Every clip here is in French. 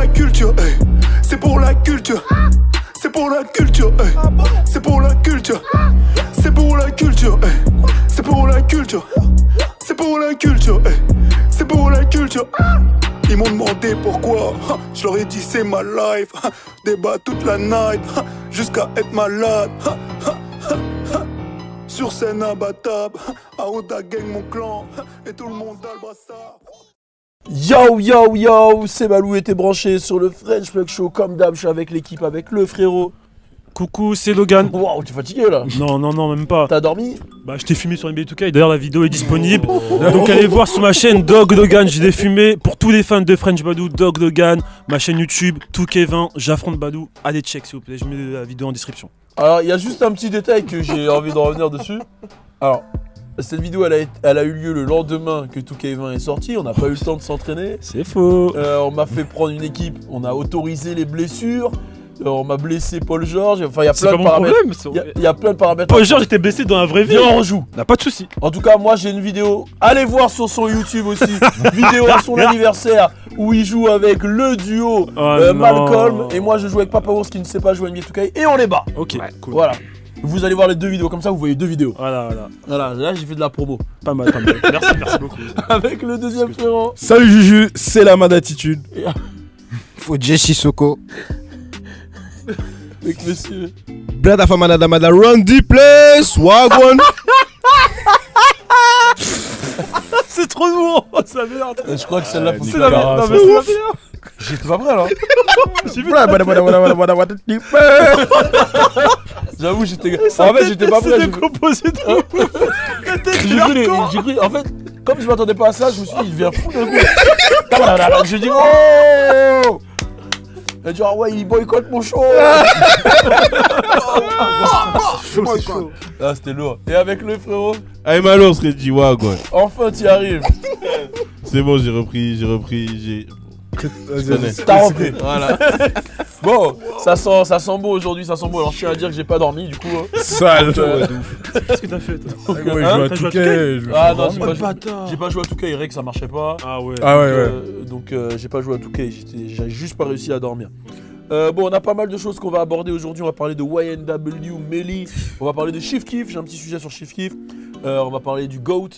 la culture, hey. C'est pour la culture. C'est pour la culture, hey. C'est pour la culture. C'est pour la culture, hey. C'est pour la culture. C'est pour la culture, hey. C'est pour la culture. Ils m'ont demandé pourquoi, je leur ai dit c'est ma life. Débat toute la night, jusqu'à être malade. Sur scène imbattable, Aouda gang mon clan, et tout le monde a le brassard. Yo yo yo, c'est Balou et t'es branché sur le French Plug Show comme d'hab, je suis avec l'équipe, avec le frérot. Coucou, c'est Logan. Waouh, t'es fatigué là? Non, même pas. T'as dormi? Bah, je t'ai fumé sur NBA 2K et d'ailleurs la vidéo est disponible. Donc allez voir sur ma chaîne Dog Logan, j'ai défumé. Pour tous les fans de French Badou, Dog Logan, ma chaîne YouTube, 2K20, j'affronte Badou. Allez check s'il vous plaît, je mets la vidéo en description. Alors, il y a juste un petit détail que j'ai envie de revenir dessus. Alors, cette vidéo, elle a eu lieu le lendemain que 2K20 est sorti. On n'a pas eu le temps de s'entraîner. C'est faux. On m'a fait prendre une équipe. On a autorisé les blessures. On m'a blessé Paul George. Enfin, il y a plein de paramètres. Il y a plein de paramètres. Paul George était blessé dans la vraie vie. Viens, on joue. N'a pas de soucis. En tout cas, moi, j'ai une vidéo. Allez voir sur son YouTube aussi. Vidéo à son anniversaire où il joue avec le duo Malcolm. Et moi, je joue avec Papa Ours qui ne sait pas jouer à NBA 2K. Et on les bat. Ok, ouais, cool. Voilà. Vous allez voir les deux vidéos, comme ça vous voyez deux vidéos. Voilà. Voilà, là j'ai fait de la promo. Pas mal. Merci beaucoup. Avec le deuxième frérot. Salut Juju, c'est la main d'attitude. Faut Jesse Soko. Avec monsieur. Blada Famanada Mada Run the place, Wagwan. C'est trop lourd, ça merde. Je crois que celle-là faut c'est la merde. Non mais c'est la merde. J'étais pas prêt là. J'ai vu. J'avoue, j'étais. En fait, j'étais pas prêt. C'était composé de J'ai cru. En fait, comme je m'attendais pas à ça, je me suis dit, il devient fou d'un coup. J'ai dit, oh! Il a dit, ah ouais, il boycotte mon show. chaud. Ah, c'était lourd. Et avec le frérot. Aïe malo, on serait dit Wagwan. Enfin, t'y arrives. C'est bon, j'ai repris. T'as repris. Voilà. Bon, ça sent beau aujourd'hui, ça sent beau. Alors je tiens à dire que j'ai pas dormi du coup. Sale. Qu'est-ce que t'as fait toi? Il joue à Touquet. Ah non, j'ai pas joué à Touquet, Eric, ça marchait pas. Ah ouais. Donc j'ai pas joué à Touquet, j'ai juste pas réussi à dormir. Bon, on a pas mal de choses qu'on va aborder aujourd'hui. On va parler de YNW, Melly. On va parler de Chief Keef. J'ai un petit sujet sur Chief Keef. On va parler des GOAT.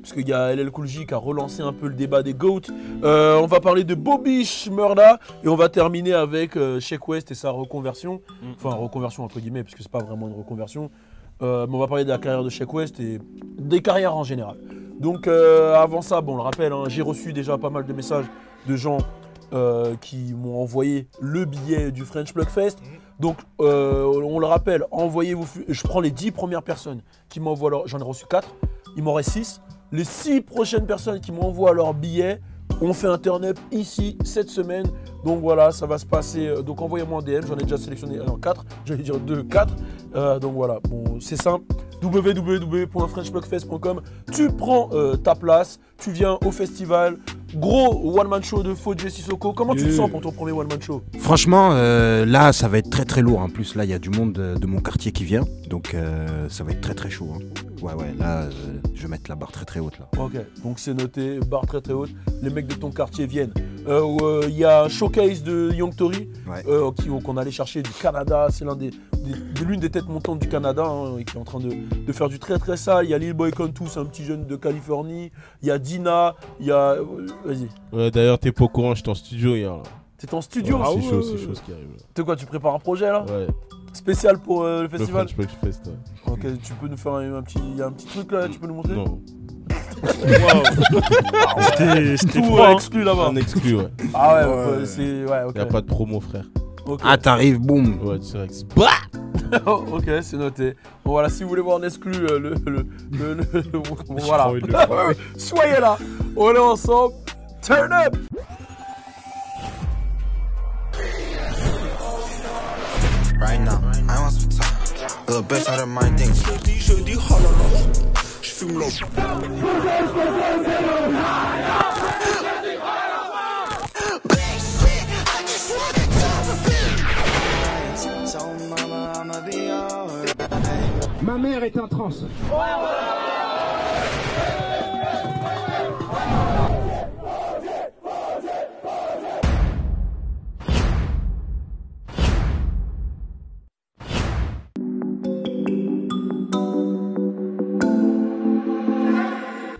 Parce qu'il y a LL Cool J qui a relancé un peu le débat des GOAT. On va parler de Bobby Shmurda. Et on va terminer avec Sheck West et sa reconversion. Enfin, reconversion entre guillemets, parce que c'est pas vraiment une reconversion. Mais on va parler de la carrière de Sheck West et des carrières en général. Donc avant ça, bon, on le rappelle, hein, j'ai reçu déjà pas mal de messages de gens qui m'ont envoyé le billet du French Plug Fest. Donc on le rappelle, envoyez-vous. Je prends les 10 premières personnes qui m'envoient leur. J'en ai reçu 4, il m'en reste 6. Les 6 prochaines personnes qui m'envoient leur billet, on fait un turn-up ici cette semaine. Donc voilà, ça va se passer. Donc envoyez-moi un DM, j'en ai déjà sélectionné 4, j'allais dire 4. Donc voilà, bon, c'est simple. www.frenchplugfest.com. Tu prends ta place, tu viens au festival. Gros one-man show de Fodje Sissoko. Comment tu te sens pour ton premier one-man show? Franchement, là, ça va être très lourd. En plus, là, il y a du monde de mon quartier qui vient. Donc, ça va être très chaud. Hein. Ouais, là, je vais mettre la barre très haute. Là. Ok, donc c'est noté, barre très haute. Les mecs de ton quartier viennent. Il y a un showcase de Young Tory qu'on allait chercher du Canada. C'est l'une des têtes montantes du Canada hein, qui est en train de faire du très sale. Il y a Lil Boy Contou, c'est un petit jeune de Californie. Il y a Dina, il y a... Vas-y. Ouais, d'ailleurs, t'es pas au courant, j'étais en studio hier. Là. T'es en studio? Ouais, c'est chaud ce qui arrive. T'es quoi, tu prépares un projet là? Ouais. Spécial pour le festival? Le French Plug Fest, ouais. Ok, tu peux nous faire un petit truc là, tu peux nous montrer? Non. C'était tout froid, exclu là-bas. Un exclu, ouais. Ah ouais, c'est... Ouais, ok. Y'a pas de promo, frère. Okay. Ah, t'arrives, boum. Ouais, tu sais. Ok, c'est noté. Bon voilà, si vous voulez voir en exclu voilà. Soyez là, on est ensemble. Turn up. Right now, I want some time. The best out of my things. Je dis halala. Je fume l'eau. Ma mère est en transe.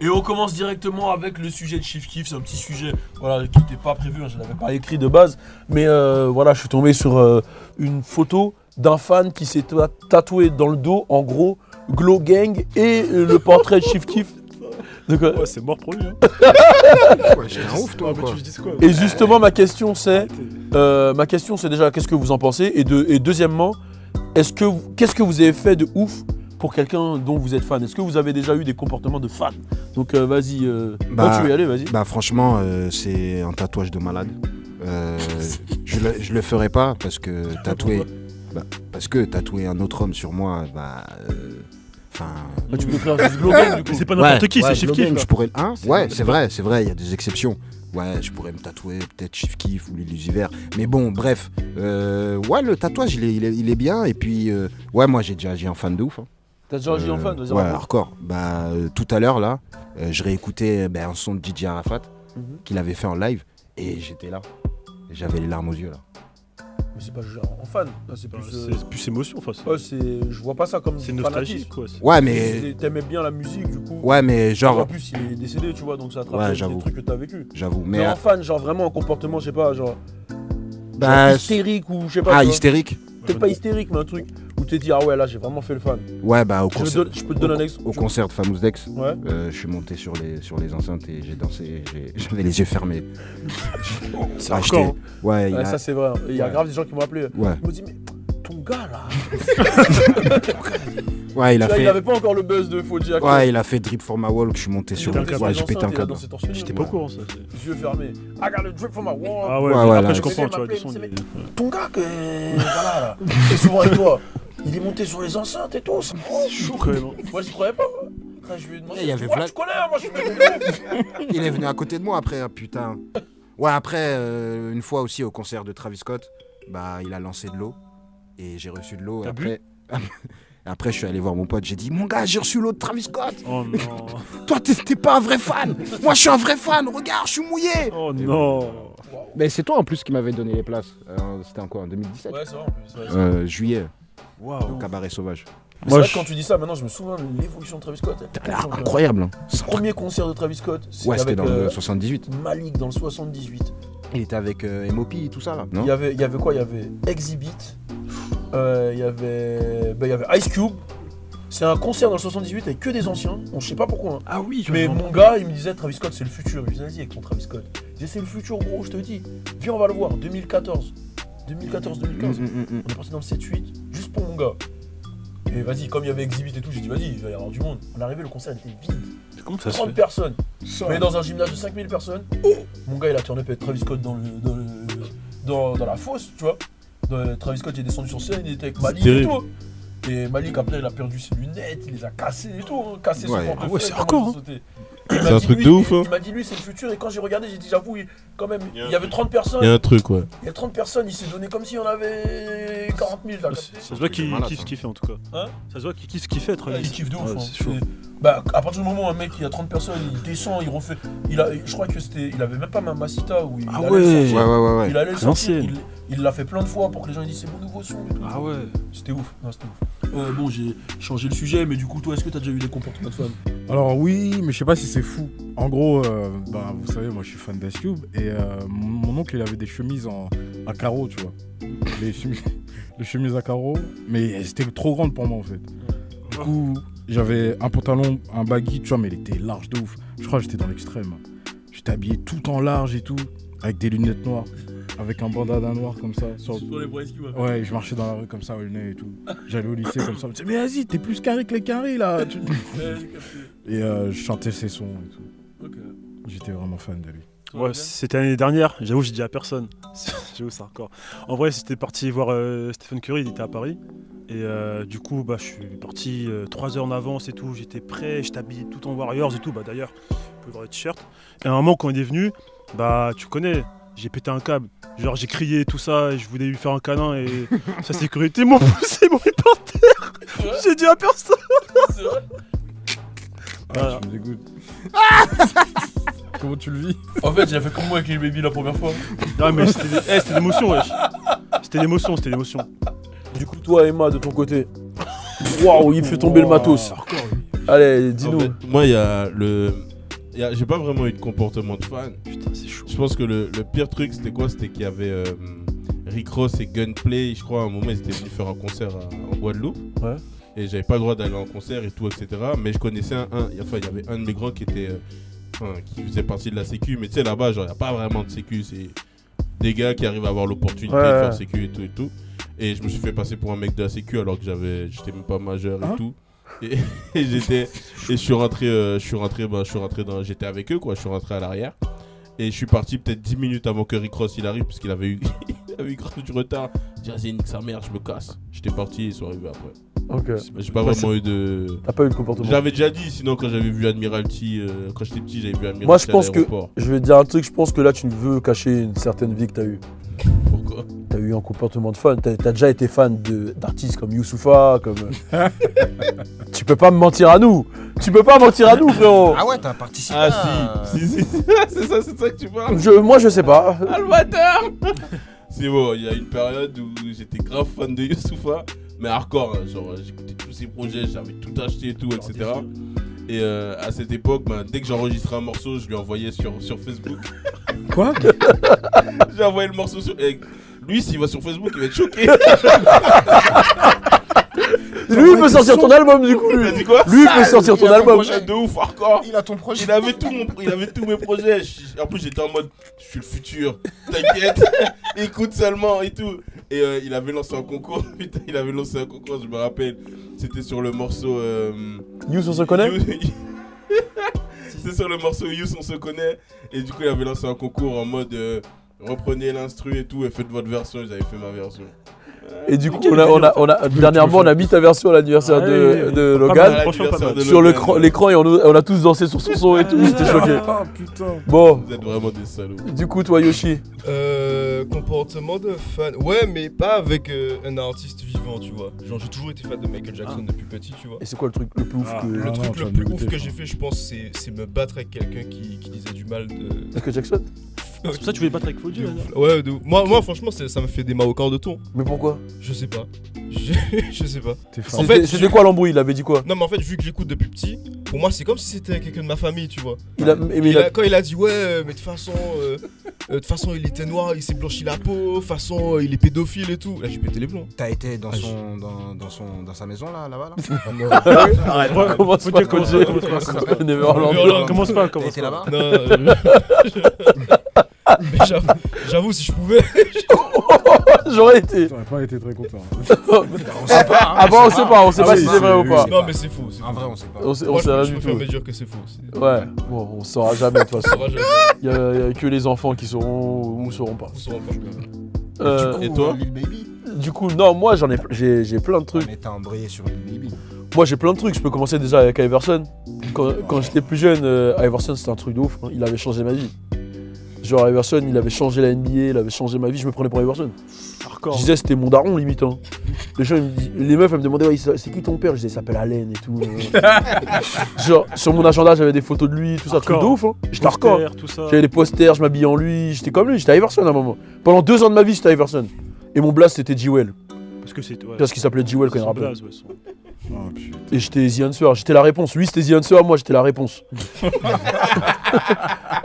Et on commence directement avec le sujet de Chief Keef. C'est un petit sujet voilà, qui n'était pas prévu, hein, je ne l'avais pas écrit de base. Mais voilà, je suis tombé sur une photo d'un fan qui s'est tatoué dans le dos, en gros, Glow Gang et le portrait de Chief Keef. Ouais, c'est mort pour lui. Hein. Ouais, j'étais un ouf, toi, quoi. Et justement, ma question c'est déjà, qu'est-ce que vous en pensez? Et deuxièmement, qu'est-ce que vous avez fait de ouf pour quelqu'un dont vous êtes fan? Est-ce que vous avez déjà eu des comportements de fan? Donc vas-y, quand tu veux y aller, vas-y. Bah franchement, c'est un tatouage de malade. Je le ferai pas parce que tatouer un autre homme sur moi, Tu peux faire du Glow Gang, du coup. C'est pas n'importe qui, c'est Chief Keef. Je pourrais, ouais, c'est vrai, il y a des exceptions. Ouais, je pourrais me tatouer peut-être Chief Keef ou Lil Uzi Vert. Mais bon, bref. Ouais, le tatouage, il est bien. Et puis, ouais, moi, j'ai déjà agi en fan de ouf. Hein. T'as déjà agi en fan? Vas-y, ouais, hardcore. Tout à l'heure, là, je réécoutais un son de DJ Arafat qu'il avait fait en live. Et j'étais là. J'avais les larmes aux yeux, là. Mais c'est pas genre en fan, là, c'est plus émotion. Enfin, ouais, je vois pas ça comme c'est nostalgique, quoi. Ouais, mais. T'aimais bien la musique, du coup. Ouais, mais genre. En plus, il est décédé, tu vois, donc ça attrape des trucs que t'as vécu. J'avoue, mais en fan, genre vraiment en comportement, je sais pas, genre hystérique ou je sais pas. Ah, hystérique. Peut-être pas hystérique, mais un truc où tu t'es dit, ah ouais, là, j'ai vraiment fait le fan. Ouais, au concert. Je peux te donner un exemple. Au concert de Famous Dex, ouais. Je suis monté sur les enceintes et j'ai dansé, j'avais les yeux fermés. C'est hardcore. Ouais, ça c'est vrai. Il y a grave des gens qui m'ont appelé. Ouais. Ils m'ont dit, mais ton gars là. Ouais, il avait pas encore le buzz de Fodji. Ouais, il a fait Drip for my wall, que je suis monté sur le. Ouais, j'ai pété un câble. J'étais pas au courant, ça. Yeux fermés. I got a drip for my wall. Ah ouais, après je comprends, tu vois. Ton gars, voilà là. Et souvent avec toi. Il est monté sur les enceintes et tout. C'est chaud quand même. Moi, j'y croyais pas. Après, je lui ai demandé. Il y avait tu connais, moi, je suis Il est venu à côté de moi après, putain. Ouais, après, une fois aussi au concert de Travis Scott, il a lancé de l'eau. Et j'ai reçu de l'eau. Après, je suis allé voir mon pote. J'ai dit, mon gars, j'ai reçu l'eau de Travis Scott. Oh non. Toi, t'es pas un vrai fan. Moi, je suis un vrai fan. Regarde, je suis mouillé. Oh non. Mais c'est toi en plus qui m'avait donné les places. C'était en quoi, en 2017? Ouais, c'est vrai en plus. Juillet. Waouh. Au Cabaret Sauvage. C'est vrai que quand tu dis ça, maintenant je me souviens de l'évolution de Travis Scott. Incroyable. Hein. Premier concert de Travis Scott, c'était dans le 78. Malik dans le 78. Il était avec MOP et tout ça là, non? Il y avait quoi? Il y avait Exhibit, il y avait Ice Cube. C'est un concert dans le 78 avec que des anciens. Bon, je sais pas pourquoi. Hein. Ah oui, mais mon gars, il me disait Travis Scott c'est le futur. Je me disais vas-y avec ton Travis Scott. Je disais c'est le futur gros, je te dis. Viens on va le voir. 2014. 2014-2015. On est parti dans le 7-8 juste pour mon gars. Et vas-y, comme il y avait Exhibit et tout, j'ai dit vas-y, il va y avoir du monde. On est arrivé, le concert était vide. Comment ça 30 personnes. On est dans un gymnase de 5000 personnes. Mon gars, il a tourné avec Travis Scott dans la fosse, tu vois. Travis Scott il est descendu sur scène, il était avec Malik et tout. Et Malik, après, il a perdu ses lunettes, il les a cassées et tout. Cassé son portefeuille. Ouais, c'est hardcore. C'est un truc de ouf, hein. Il m'a dit lui c'est le futur et quand j'ai regardé j'ai dit j'avoue quand même il y avait 30 personnes. Il y a un truc ouais. Il y a 30 personnes, il s'est donné comme si on avait 40 000 là. Ça se voit qu'il kiffe ce qu'il fait en tout cas. Hein? Ça se voit qu'il kiffe ce qu'il fait. Il kiffe de ouf. C'est chaud. À partir du moment où un mec il y a 30 personnes, il descend, il refait. Je crois que c'était. Il avait même pas Mamacita où il allait sortir. Il allait le sortir. Il l'a fait plein de fois pour que les gens disent c'est mon nouveau son et tout. Ah ouais. C'était ouf. Bon j'ai changé le sujet mais du coup toi est-ce que t'as déjà eu des comportements de fan? Alors oui, mais je sais pas si c'est fou. En gros, vous savez, moi je suis fan d'Ice Cube et mon oncle il avait des chemises à carreaux, tu vois. Les chemises à carreaux, mais c'était trop grande pour moi en fait. Du coup, j'avais un pantalon, un baggy, tu vois, mais il était large de ouf. Je crois que j'étais dans l'extrême. J'étais habillé tout en large et tout, avec des lunettes noires, avec un bandana noir comme ça. Sur les bras esquivés. Ouais, je marchais dans la rue comme ça, au nez et tout. J'allais au lycée comme ça. Je me disais, mais vas-y, t'es plus carré que les carrés là. Et je chantais ses sons et tout. Okay. J'étais vraiment fan de lui. Ouais, c'était l'année dernière, j'avoue, j'ai dit à personne. J'avoue, c'est hardcore. En vrai, c'était parti voir Stephen Curry, il était à Paris. Et du coup, je suis parti 3 heures en avance et tout. J'étais prêt, j'étais habillé tout en Warriors et tout. D'ailleurs, vous pouvez voir les t-shirts. Et à un moment, quand il est venu, tu connais, j'ai pété un câble. Genre, j'ai crié tout ça et je voulais lui faire un câlin et sa sécurité m'a poussé, m'a mis par terre. J'ai dit à personne. C'est vrai. Ah, tu me dégoûtes. Comment tu le vis? En fait, il a fait comme moi avec les baby la première fois. Ah, mais c'était l'émotion, wesh. C'était l'émotion. Du coup, toi, Emma, de ton côté. Waouh, il fait tomber le matos. Allez, dis-nous. En fait, moi, il y a j'ai pas vraiment eu de comportement de fan. Putain, c'est chaud. Je pense que le pire truc, c'était quoi? C'était qu'il y avait Rick Ross et Gunplay. Je crois à un moment, ils étaient venus faire un concert en Guadeloupe. Ouais. Et j'avais pas le droit d'aller en concert et tout, etc. Mais je connaissais il y avait un de mes grands qui était. Qui faisait partie de la sécu. Mais tu sais, là-bas, genre, il n'y a pas vraiment de sécu. C'est des gars qui arrivent à avoir l'opportunité de faire sécu et tout et tout. Et je me suis fait passer pour un mec de la sécu alors que j'étais même pas majeur et tout. Et je suis rentré dans, j'étais avec eux quoi, je suis rentré à l'arrière et je suis parti peut-être 10 minutes avant que Rick Ross il arrive parce qu'il avait eu grave du retard. J'ai dit nique sa mère, je me casse. J'étais parti et ils sont arrivés après. Ok. J'ai pas vraiment eu de. T'as pas eu de comportement. J'avais déjà dit, sinon quand j'avais vu Admiralty, quand j'étais petit j'avais vu Admiralty. Moi je pense que, je vais te dire un truc, je pense que là tu veux cacher une certaine vie que t'as eu. Pourquoi? T'as eu un comportement de fan, t'as déjà été fan d'artistes comme Youssoupha, comme... Tu peux pas me mentir à nous. Tu peux pas mentir à nous, frérot. Ah ouais, t'as participé. Ah si. c'est ça que tu parles. Moi je sais pas. Albatar. C'est bon, il y a une période où j'étais grave fan de Youssoupha, mais hardcore, hein, genre j'écoutais tous ses projets, j'avais tout acheté et tout, etc. Et à cette époque, dès que j'enregistrais un morceau, je lui envoyais sur Facebook. Quoi? J'ai envoyé le morceau sur... Et lui, s'il va sur Facebook, il va être choqué. Lui, il peut sortir ton album du coup. T'as dit quoi? Lui, il peut sortir ton album. De ouf, hardcore. Il a ton projet. Il avait tous mes projets. En plus, j'étais en mode, je suis le futur. T'inquiète. Écoute seulement et tout. Et il avait lancé un concours. Putain, il avait lancé un concours, je me rappelle. C'était sur le morceau... Youss, on se connaît? C'était sur le morceau Youss, on se connaît. Et du coup, il avait lancé un concours en mode reprenez l'instru et tout et faites votre version. J'avais fait ma version. Et du coup, dernièrement, on a mis ta version à l'anniversaire de Logan. Sur l'écran, et on a tous dansé sur son son et tout. J'étais choqué. Ah putain. Bon. Vous êtes vraiment des salauds. Du coup, toi, Yoshi. Comportement de fan. Ouais, mais pas avec un artiste vivant, tu vois. Genre, j'ai toujours été fan de Michael Jackson depuis petit, tu vois. Et c'est quoi le truc le plus ouf que. Le truc le plus ouf que j'ai fait, je pense, c'est me battre avec quelqu'un qui disait du mal de. Michael Jackson? C'est pour ça que tu voulais battre avec Fodji, là. Ouais, moi, franchement, ça me fait des mains au corps de tour. Mais pourquoi? Je sais pas. Je sais pas. En fait, c'était quoi l'embrouille? Il avait dit quoi? Non, mais en fait, vu que j'écoute depuis petit, pour moi, c'est comme si c'était quelqu'un de ma famille, tu vois. Quand il a dit, ouais, mais de toute façon, il était noir, il s'est blanchi la peau, de toute façon, il est pédophile et tout. Là, j'ai pété les plombs. T'as été dans sa maison là-bas là? Arrête, commence pas. Neverland. Commence pas. T'as été là-bas? Non. Mais j'avoue, si je pouvais. J'aurais été. J'aurais pas été très content. On sait pas. Ah bon, on sait pas si c'est vrai ou pas. Non, mais c'est faux. En vrai, on sait pas. On sait rien du tout. Je préfère me dire que c'est faux. Ouais, bon, on saura jamais de toute façon. Il y a que les enfants qui sauront ou sauront pas. Et toi? Lil Baby. Du coup, non, moi j'ai plein de trucs. Mais t'as embrayé sur Lil Baby. Moi j'ai plein de trucs, je peux commencer déjà avec Iverson. Quand j'étais plus jeune, Iverson c'était un truc de ouf, hein. Il avait changé ma vie. Genre Iverson, il avait changé la NBA, il avait changé ma vie, je me prenais pour Iverson. Je disais c'était mon daron limite. Hein. Les meufs elles me demandaient ouais, c'est qui ton père? Je disais il s'appelle Allen et tout. Genre sur mon agenda j'avais des photos de lui, tout ça, truc de ouf. Hein. J'étais hardcore. J'avais des posters, je m'habillais en lui, j'étais comme lui, j'étais Iverson à un moment. Pendant 2 ans de ma vie j'étais Iverson. Et mon blast c'était G-Well. Parce qu'il s'appelait G-Well quand il rappelait. Oh, putain. Et j'étais The Answer, j'étais la réponse. Lui c'était The Answer, moi j'étais la réponse.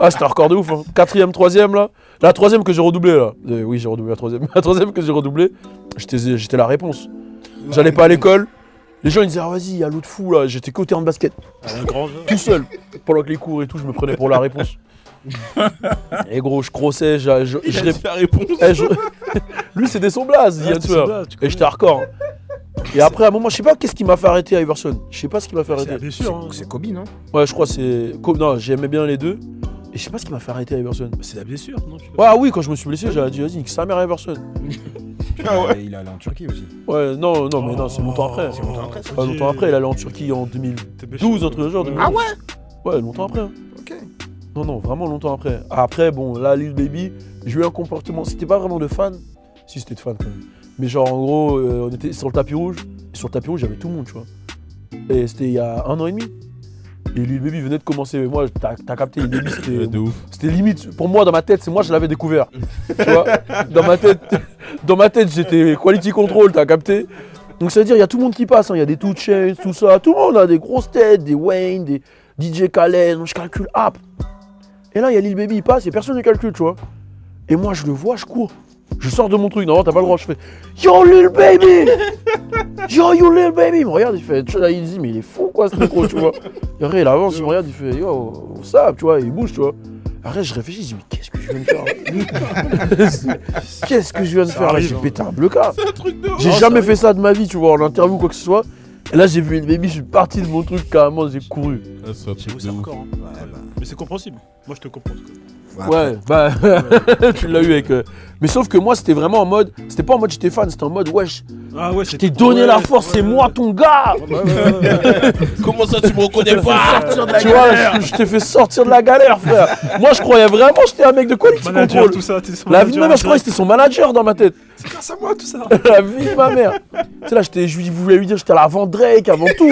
Ah c'était hardcore de ouf hein. 4ème, 3ème là. La 3ème que j'ai redoublé là. Oui j'ai redoublé la 3ème. La 3ème que j'ai redoublé, j'étais la réponse. J'allais pas à l'école. Les gens ils disaient ah vas-y y'a l'autre fou là. J'étais qu'au terrain de basket. Tout seul. Pendant que les cours et tout je me prenais pour la réponse. Et gros je crossais, Il a dit la réponse. Lui c'était son blaze, The Answer. Et j'étais hardcore. Et après à un moment je sais pas qu'est-ce qui m'a fait arrêter Iverson. Je sais pas ce qui m'a fait arrêter. C'est Kobe non? Ouais je crois c'est... Non j'aimais bien les deux. Et je sais pas ce qui m'a fait arrêter Iverson. C'est la blessure, non? Ah oui quand je me suis blessé j'avais dit vas-y nique sa mère Iverson. Ah ouais. Il est allé en Turquie aussi. Ouais non mais non c'est longtemps après. C'est longtemps après ça. Pas longtemps après il est allé en Turquie en 2012 un truc de genre. Ah ouais? Ouais longtemps après. Hein. Ok. Non vraiment longtemps après. Après bon là Lil Baby j'ai eu un comportement, c'était pas vraiment de fan. Si c'était de fan quand même. Mais genre en gros on était sur le tapis rouge. Et sur le tapis rouge il y avait tout le monde tu vois. Et c'était il y a 1 an et demi. Et Lil Baby venait de commencer, mais moi t'as capté, Lil Baby c'était limite, pour moi dans ma tête, c'est moi je l'avais découvert. Tu vois, dans ma tête j'étais quality control, t'as capté. Donc ça veut dire il y a tout le monde qui passe, il y a des 2 Chainz, tout ça, tout le monde a des grosses têtes, des Wayne, des DJ Khaled, je calcule, hop. Et là, il y a Lil Baby, il passe et personne ne calcule, tu vois. Et moi, je le vois, je cours. Je sors de mon truc, non, t'as pas le droit, je fais Yo Lil Baby! Yo, you Lil Baby! Il me regarde, il fait, il dit, mais il est fou quoi ce micro, tu vois. Et après, il avance, il me regarde, il fait Yo, ça, tu vois, il bouge, tu vois. Après, je réfléchis, je dis, mais qu'est-ce que je viens de faire? Qu'est-ce que je viens de faire là? J'ai pété un blocage. J'ai jamais fait ça de ma vie, tu vois, en interview ou quoi que ce soit. Et là, j'ai vu Lil Baby, je suis parti de mon truc carrément, j'ai couru. C'est un truc de ouf. Encore, hein. Mais c'est compréhensible. Moi, je te comprends. Ouais, bah, tu l'as eu avec. Mais sauf que moi, c'était vraiment en mode. C'était pas en mode j'étais fan, c'était en mode wesh. Ah ouais, Je t'ai donné la force, c'est moi ton gars! Comment ça, tu me reconnais pas? Tu vois, je t'ai fait sortir de la galère, frère! Moi, je croyais vraiment que j'étais un mec de quality Manager, control. tout ça, t'es son La vie de manager, ma mère, je croyais que c'était son manager dans ma tête. C'est grâce à moi, tout ça. La vie de ma mère. Tu sais, là, je voulais lui dire j'étais là avant Drake, avant tout.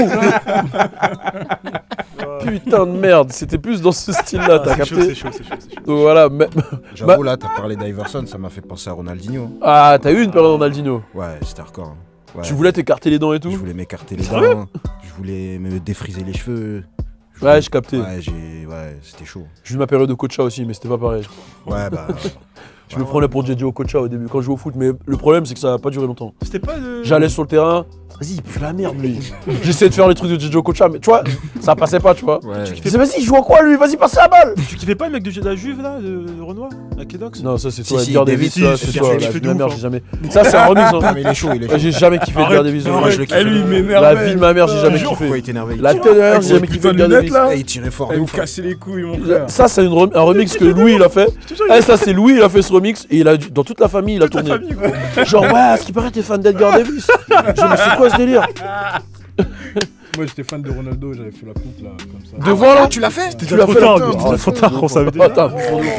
Putain de merde, c'était plus dans ce style-là, t'as capté? C'est chaud. Donc voilà, J'avoue, là, t'as parlé d'Iverson, ça m'a fait penser à Ronaldinho. Ah, t'as eu une période Ronaldinho. Ouais, c'était hardcore. Hein. Ouais. Tu voulais t'écarter les dents et tout? Je voulais m'écarter les dents, je voulais me défriser les cheveux. Ouais, j'ai capté. Ouais, c'était chaud. J'ai eu ma période de Kocha aussi, mais c'était pas pareil. Ouais, bah. Je me prenais pour JJ Okocha au début quand je jouais au foot, mais le problème c'est que ça a pas duré longtemps. C'était pas de... J'allais sur le terrain, vas-y, il pue la merde lui. J'essayais de faire les trucs de JJ Okocha, mais tu vois, ça passait pas, tu vois. Ouais. Je disais, vas-y, il joue à quoi lui? Vas-y, passe la balle. Tu kiffais pas le mec de la Juve là, de Renoir, à Kedox? Non, ça c'est Si, toi, si, Edgar David, Davis, ça si, c'est si, toi, tu la fais vie de de ma ouf, mère, hein. j'ai jamais. Ça c'est un remix, Ah, hein. mais il est chaud, il est chaud. Ouais, j'ai jamais kiffé Edgar Davis. Moi, je le kiffe. Eh, lui, il m'énerve. La vie de ma mère, j'ai jamais Pourquoi kiffé. il t'énervait? La tête de ma mère, j'ai jamais kiffé Edgar Davis. là. Il tirait fort. Il de me ouf. cassait les couilles, mon frère. Ça c'est un remix que Louis il a fait. Eh, ça c'est Louis il a fait ce remix et il a dans toute la famille il a tourné. Genre ouais, à ce qui paraît t'es fan d'Edgar Davis. Je me c'est quoi ce délire? Moi, j'étais fan de Ronaldo, j'avais fait la coupe là, comme ça. Devant là, Tu l'as fait? tu l'as trop fait tard, là. c'était trop tard, on savait déjà. Attends,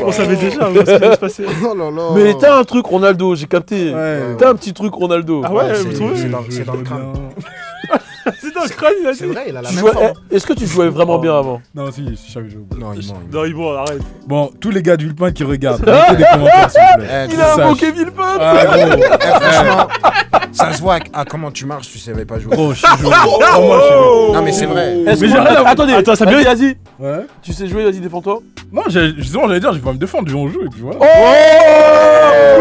On savait déjà ce qui allait se passer. Oh là là. mais t'as un truc Ronaldo, j'ai capté. Ouais. T'as un petit truc Ronaldo. Ah ouais, c'est- vous trouvez? c'est dans le crâne. C'est dans le crâne, il a C'est dit. vrai, il a la Tu même jouais- forme. Est-ce que tu jouais vraiment bien avant? Non, si, je savais jouer. Non, il ment. Non, il bon, arrête. Bon, tous les gars du Villepin qui regardent, mettez des commentaires s'il vous plaît. Eh, Il a sache. invoqué Villepin. Ah, gros, franchement, ça se voit à comment tu marches, tu savais pas jouer. gros, je sais jouer. Crois-moi, je sais jouer. Non, mais c'est vrai. Est-ce Mais que- j'ai rien à- Attendez, Attends, ça vas-y, vient- vas-y. Ouais. Tu sais jouer, vas-y, défends-toi. Non, justement, j'allais dire, je vais pas me défendre, on joue et puis voilà.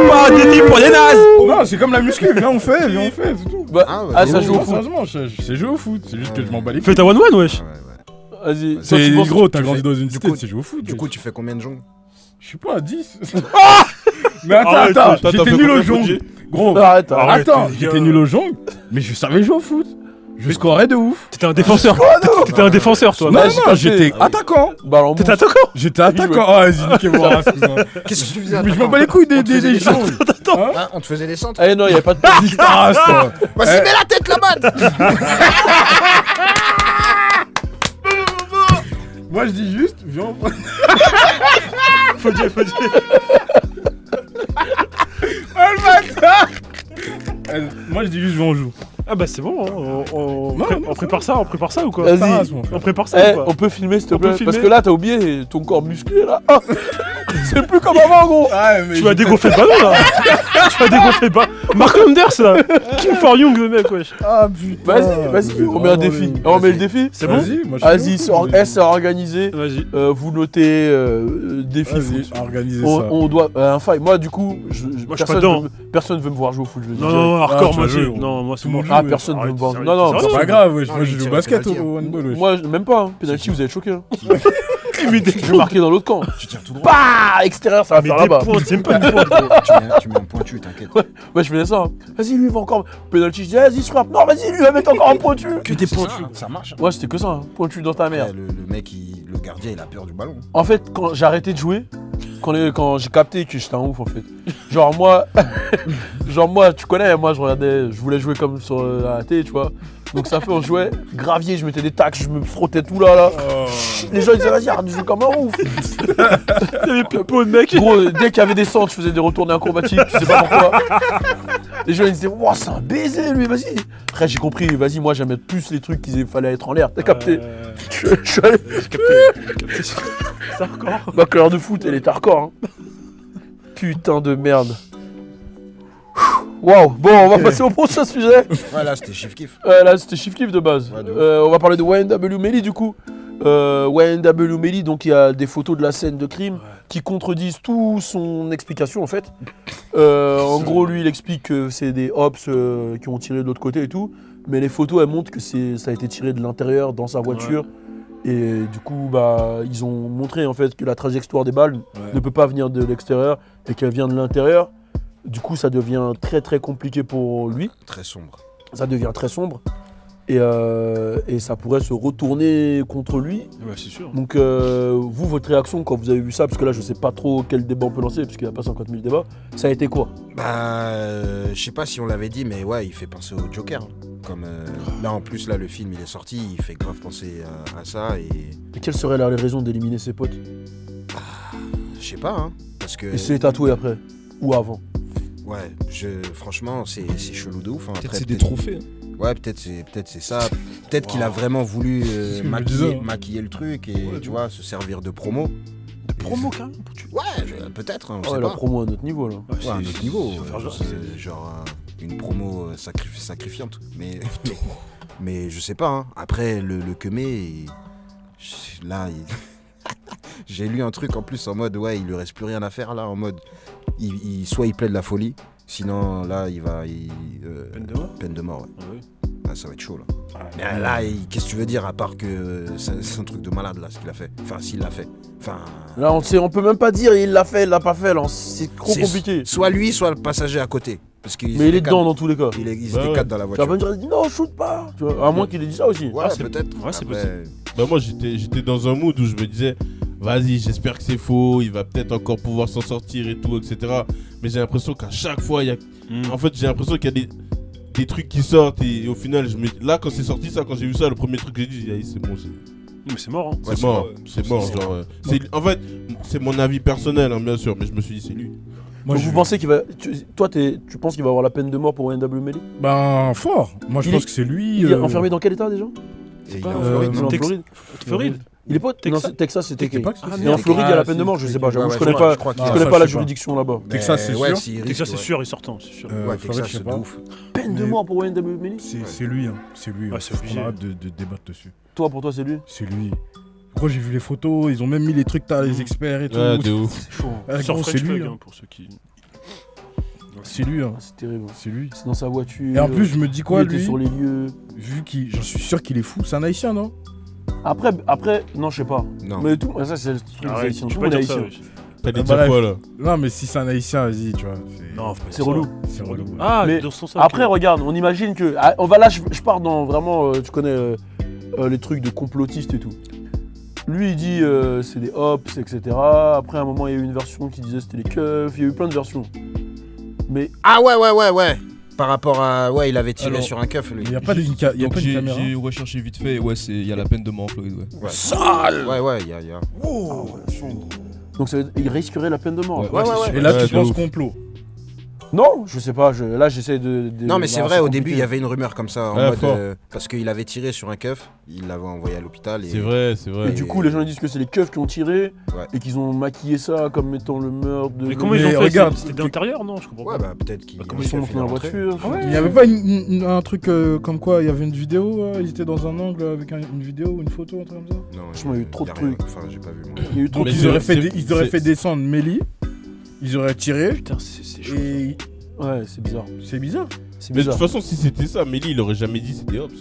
Pas des filles pour les nazes. Non, c'est comme la muscu, viens on fait, c'est tout. Bah, Ah, ouais, ah, ça gros, joue au Non, foot. sérieusement, je sais jouer au foot, c'est juste que je m'en bats les Fais couilles. ta 1-1, wesh. Vas-y. Toi, C'est tu penses- gros, t'as tu grandi fais- dans une du cité, coup- tu sais jouer au foot. Du coup, tu fais combien de jongles? je suis pas à 10. Mais attends, Arrête, attends, j'étais fait nul au combien de jongle. Gros, Arrête, attends, les j'étais gars. nul au jongle, mais je savais jouer au foot. Je scorais de ouf. T'étais un défenseur. T'étais un défenseur, toi. Non, bah, non, j'ai capté. j'étais attaquant. Ballon T'étais mousse. attaquant. J'étais attaquant. Ah, vas-y, niquez-moi, race, cousin. Qu'est-ce que tu faisais? Mais je m'en bats les couilles des jongles. Hein, on te faisait des centres? Eh non, il y a pas de Nique ta race, toi. Vas-y, mets la tête là-bas! Moi, je dis juste, viens, on prend- Faut dire. Moi, je dis juste, viens, on joue. Ah bah c'est bon, hein, on Non, prépare ça ou quoi? Vas-y. Ta race, mon frère. On prépare ça Eh, ou quoi? on peut filmer s'il te On peut plaît filmer parce que là t'as oublié ton corps musclé là. Ah c'est plus comme avant gros. Ah, mais Tu vas dégonfler le ballon là. Tu vas dégonfler le ballon. Mark Anders là. Kim For Young le mec, wesh. Ah, putain. Vas-y, on met un défi. On met le défi. C'est bon? Vas-y, moi, je suis Vas-y, chaud. c'est organisé. Vas-y. Vous notez défi Vas-y, foot. organisez ça. On doit un fight. Moi du coup, Moi, je suis pas dedans. personne veut me voir jouer au foot. Je le dis Non, direct. non, hardcore, tu moi vas c'est. jouer, Non, moi c'est Tout le bon. monde Ah, joue, personne veut Arrête, me voir. sérieux, Non, non, sérieux. C'est pas grave, wesh. Non, Moi, il je joue au tire basket penalty, au handball, wesh. moi même pas. Hein. Penalty, vous avez choqué. Hein. Mais des Je vais marquer dans l'autre camp. Tu tires tout droit. Bah extérieur, ça va faire là-bas. points, c'est même pas une pointe. Tu mets un pointu, t'inquiète. Ouais, je faisais ça. Hein. Vas-y, lui il va encore. Penalty, je dis vas-y, je frappe. Non, vas-y, lui va mettre encore un pointu. Que des C'est pointus. ça marche. Ouais, c'était que ça. Hein. Pointu dans ta mère. Ouais, le mec, le gardien, il a peur du ballon. En fait, quand j'ai arrêté de jouer, quand j'ai capté que j'étais un ouf en fait. Genre moi, tu connais, moi je voulais jouer comme sur la télé, tu vois. Donc ça fait on jouait, gravier, je mettais des tacs, je me frottais tout là. Les gens ils disaient vas-y arrête de jouer comme un ouf. T'avais plus de peau de mec. Gros, dès qu'il y avait des centres, je faisais des retournées acrobatiques, tu sais pas pourquoi. Les gens ils disaient wow c'est un baiser lui, vas-y. Après j'ai compris, vas-y moi j'aimais plus les trucs qu'il fallait être en l'air, t'as capté. Je suis allé. C'est hardcore. Ma couleur de foot, elle est hardcore. Hein. Putain de merde. Waouh, bon, on va passer au prochain sujet. Ouais, là, c'était chiff kiff. Là, c'était Chief Kiff de base. Ouais, de ouf. On va parler de YNW Melly du coup. YNW Melly, donc il y a des photos de la scène de crime qui contredisent tout son explication en fait. En gros, lui il explique que c'est des Ops qui ont tiré de l'autre côté et tout, mais les photos elles montrent que ça a été tiré de l'intérieur dans sa voiture. Et du coup, bah, ils ont montré en fait que la trajectoire des balles ne peut pas venir de l'extérieur et qu'elle vient de l'intérieur. Du coup, ça devient très très compliqué pour lui. Très sombre. Ça devient très sombre. Et ça pourrait se retourner contre lui. Ouais, c'est sûr. Donc, vous, votre réaction quand vous avez vu ça, parce que là, je sais pas trop quel débat on peut lancer, parce qu'il n'y a pas 50 000 débats, ça a été quoi? Bah, je sais pas si on l'avait dit, mais ouais, il fait penser au Joker. Comme là, en plus, là, le film il est sorti, il fait grave penser à ça. Et quelles seraient les raisons d'éliminer ses potes? Je sais pas, hein. Parce que. Et c'est tatoué après? Ou avant? Ouais, franchement, c'est chelou de ouf. Hein. Peut-être c'est des trophées. Hein. Ouais, peut-être c'est ça. Peut-être qu'il a vraiment voulu maquiller le truc et tu vois, se servir de promo. De promo quand même? Ouais, peut-être, hein, on sait la pas. promo à notre niveau là. Ouais, à notre niveau. Genre une promo sacrifiante. Mais je sais pas, hein. Après, le Kemé, là, j'ai lu un truc en plus en mode, ouais, il lui reste plus rien à faire là, en mode, soit il plaide la folie, sinon là, il va. Peine de mort? Peine de mort, ouais. Ah oui. Ah, ça va être chaud là. Mais là, qu'est-ce que tu veux dire à part que c'est un truc de malade là, ce qu'il a fait. Enfin, s'il l'a fait. Enfin. Là, on peut même pas dire il l'a fait, il l'a pas fait, là, c'est trop compliqué. Soit lui, soit le passager à côté. Parce mais il est dedans dans tous les cas. Ils étaient quatre dans la Tu voiture. vas pas me dire non, shoot pas. Tu vois, à moins qu'il ait dit ça aussi. Ouais, peut-être. Ouais, c'est possible. Bah moi j'étais dans un mood où je me disais vas-y, j'espère que c'est faux, il va peut-être encore pouvoir s'en sortir et tout, etc. Mais j'ai l'impression qu'à chaque fois il y a en fait j'ai l'impression qu'il y a des trucs qui sortent et au final là quand c'est sorti ça, quand j'ai vu ça, le premier truc que j'ai dit c'est bon, Mais c'est mort, hein. c'est mort genre en fait c'est mon avis personnel hein, bien sûr, mais je me suis dit c'est lui. Moi, donc vous pensez qu'il va. Toi, tu penses qu'il va avoir la peine de mort pour YNW Melly? Ben, fort. Moi, je pense que c'est lui. Il est enfermé dans quel état déjà? Il est en Floride. En Floride. Floride. Il est pas Texas, c'était Texas. Et en Floride, il y a la peine de mort, je sais pas. J'avoue, je connais pas la juridiction là-bas. Texas, c'est sûr. Texas, c'est sûr et sortant, c'est sûr. Ouais, Texas, c'est de ouf. Peine de mort pour YNW Melly? C'est lui, hein. C'est lui. Ouais, c'est obligé. On arrête de débattre dessus. Toi, pour toi, c'est lui? C'est lui. Pourquoi j'ai vu les photos, ils ont même mis les trucs, t'as les experts et tout. Ouais, de ouf. C'est chaud. Sur C'est lui. French pour ceux qui. C'est lui, hein. C'est terrible. C'est lui. C'est dans sa voiture. Et en plus, je me dis quoi, il était lui, sur les lieux. vu qu'il. J'en suis sûr qu'il est fou. C'est un haïtien, non? Après, non, je sais pas. Non. Mais tout, ça, c'est le truc des haïtiens. Tu Tout peux le monde pas est dire ça. haïtien. T'allais dire quoi là? Non, mais si c'est un haïtien, vas-y, tu vois. Non, faut pas C'est dire relou. ça. C'est relou. ouais. Ah, Mais dans ce sens-là. Après, regarde, on imagine que. On va là, je pars dans vraiment. Tu connais les trucs de complotistes et tout. Lui, il dit c'est des hops, etc. Après, à un moment, il y a eu une version qui disait c'était les keufs. Il y a eu plein de versions. Mais. Ah ouais. Par rapport à. Ouais, il avait tiré Alors, sur un keuf, lui. Il n'y a pas de Donc caméra. j'ai recherché vite fait, ouais, il y a la peine de mort en Floride, ouais. Ouais. Sale. Ouais, il y a. Donc, il risquerait la peine de mort. Ouais, Et là, Ouais, tu de penses ouf. complot. Non, je sais pas. Là, j'essaie de. Non, mais c'est bah, vrai, au compliqué. début, il y avait une rumeur comme ça, en Ouais, mode. fort. Parce qu'il avait tiré sur un keuf, il l'avait envoyé à l'hôpital. C'est vrai, c'est Et vrai. du coup, les gens ils disent que c'est les keufs qui ont tiré Ouais. et qu'ils ont maquillé ça comme étant le meurtre de. Mais comment ils ont Mais fait? regarde, C'était d'intérieur, non? Je comprends Ouais, pas. bah peut-être qu'il. Ils sont montés dans la voiture. Il n'y avait pas un truc comme quoi il y avait une vidéo, ils étaient dans un angle avec une vidéo ou une photo, un truc comme ça. Non, Franchement, il y a eu trop de y a rien. trucs. Enfin, j'ai pas vu. moi. Il y a eu trop Donc de ils auraient fait descendre Melly, ils auraient tiré, Putain, c'est chaud. et Ouais, c'est bizarre. c'est bizarre. C'est Mais de bizarre. toute façon, si c'était ça, Melly il aurait jamais dit c'était Hobbs.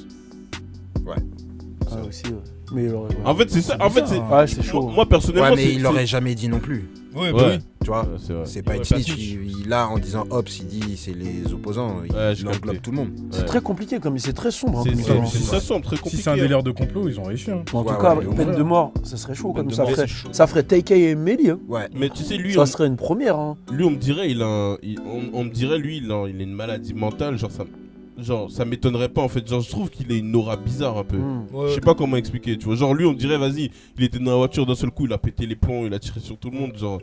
Ah, aussi, ouais. Mais il aurait. Ouais, En fait, c'est ça. En fait, c'est. Ouais, c'est chaud. Moi personnellement, Ouais, mais c'est- il l'aurait jamais dit non plus. Ouais, Ouais. oui. Tu vois, Ouais, c'est vrai. c'est pas Il une aurait pas snitch. snitch. Là, en disant Ops, il dit c'est les opposants. Ouais, Il j'ai englobe capté. tout le monde. C'est Ouais. très compliqué, comme c'est très sombre. hein, C'est comme c'est- histoire. c'est ça semble très compliqué. Si c'est un délire de complot, ils ont réussi. Hein. En tout Ouais, cas, ouais, peine ouais. de mort, ça serait chaud Peine comme de ça. mort, Ferait, c'est chaud. ça ferait TK et Melly. Hein. Ouais. Mais tu sais, lui, Ça serait une première. Hein. lui, on me dirait, on me dirait, lui, il a une maladie mentale, genre ça m'étonnerait pas en fait. Genre, je trouve qu'il a une aura bizarre un peu. Ouais. Je sais pas comment expliquer, tu vois. Genre, lui, on me dirait, vas-y, il était dans la voiture d'un seul coup, il a pété les plombs, il a tiré sur tout le monde. Genre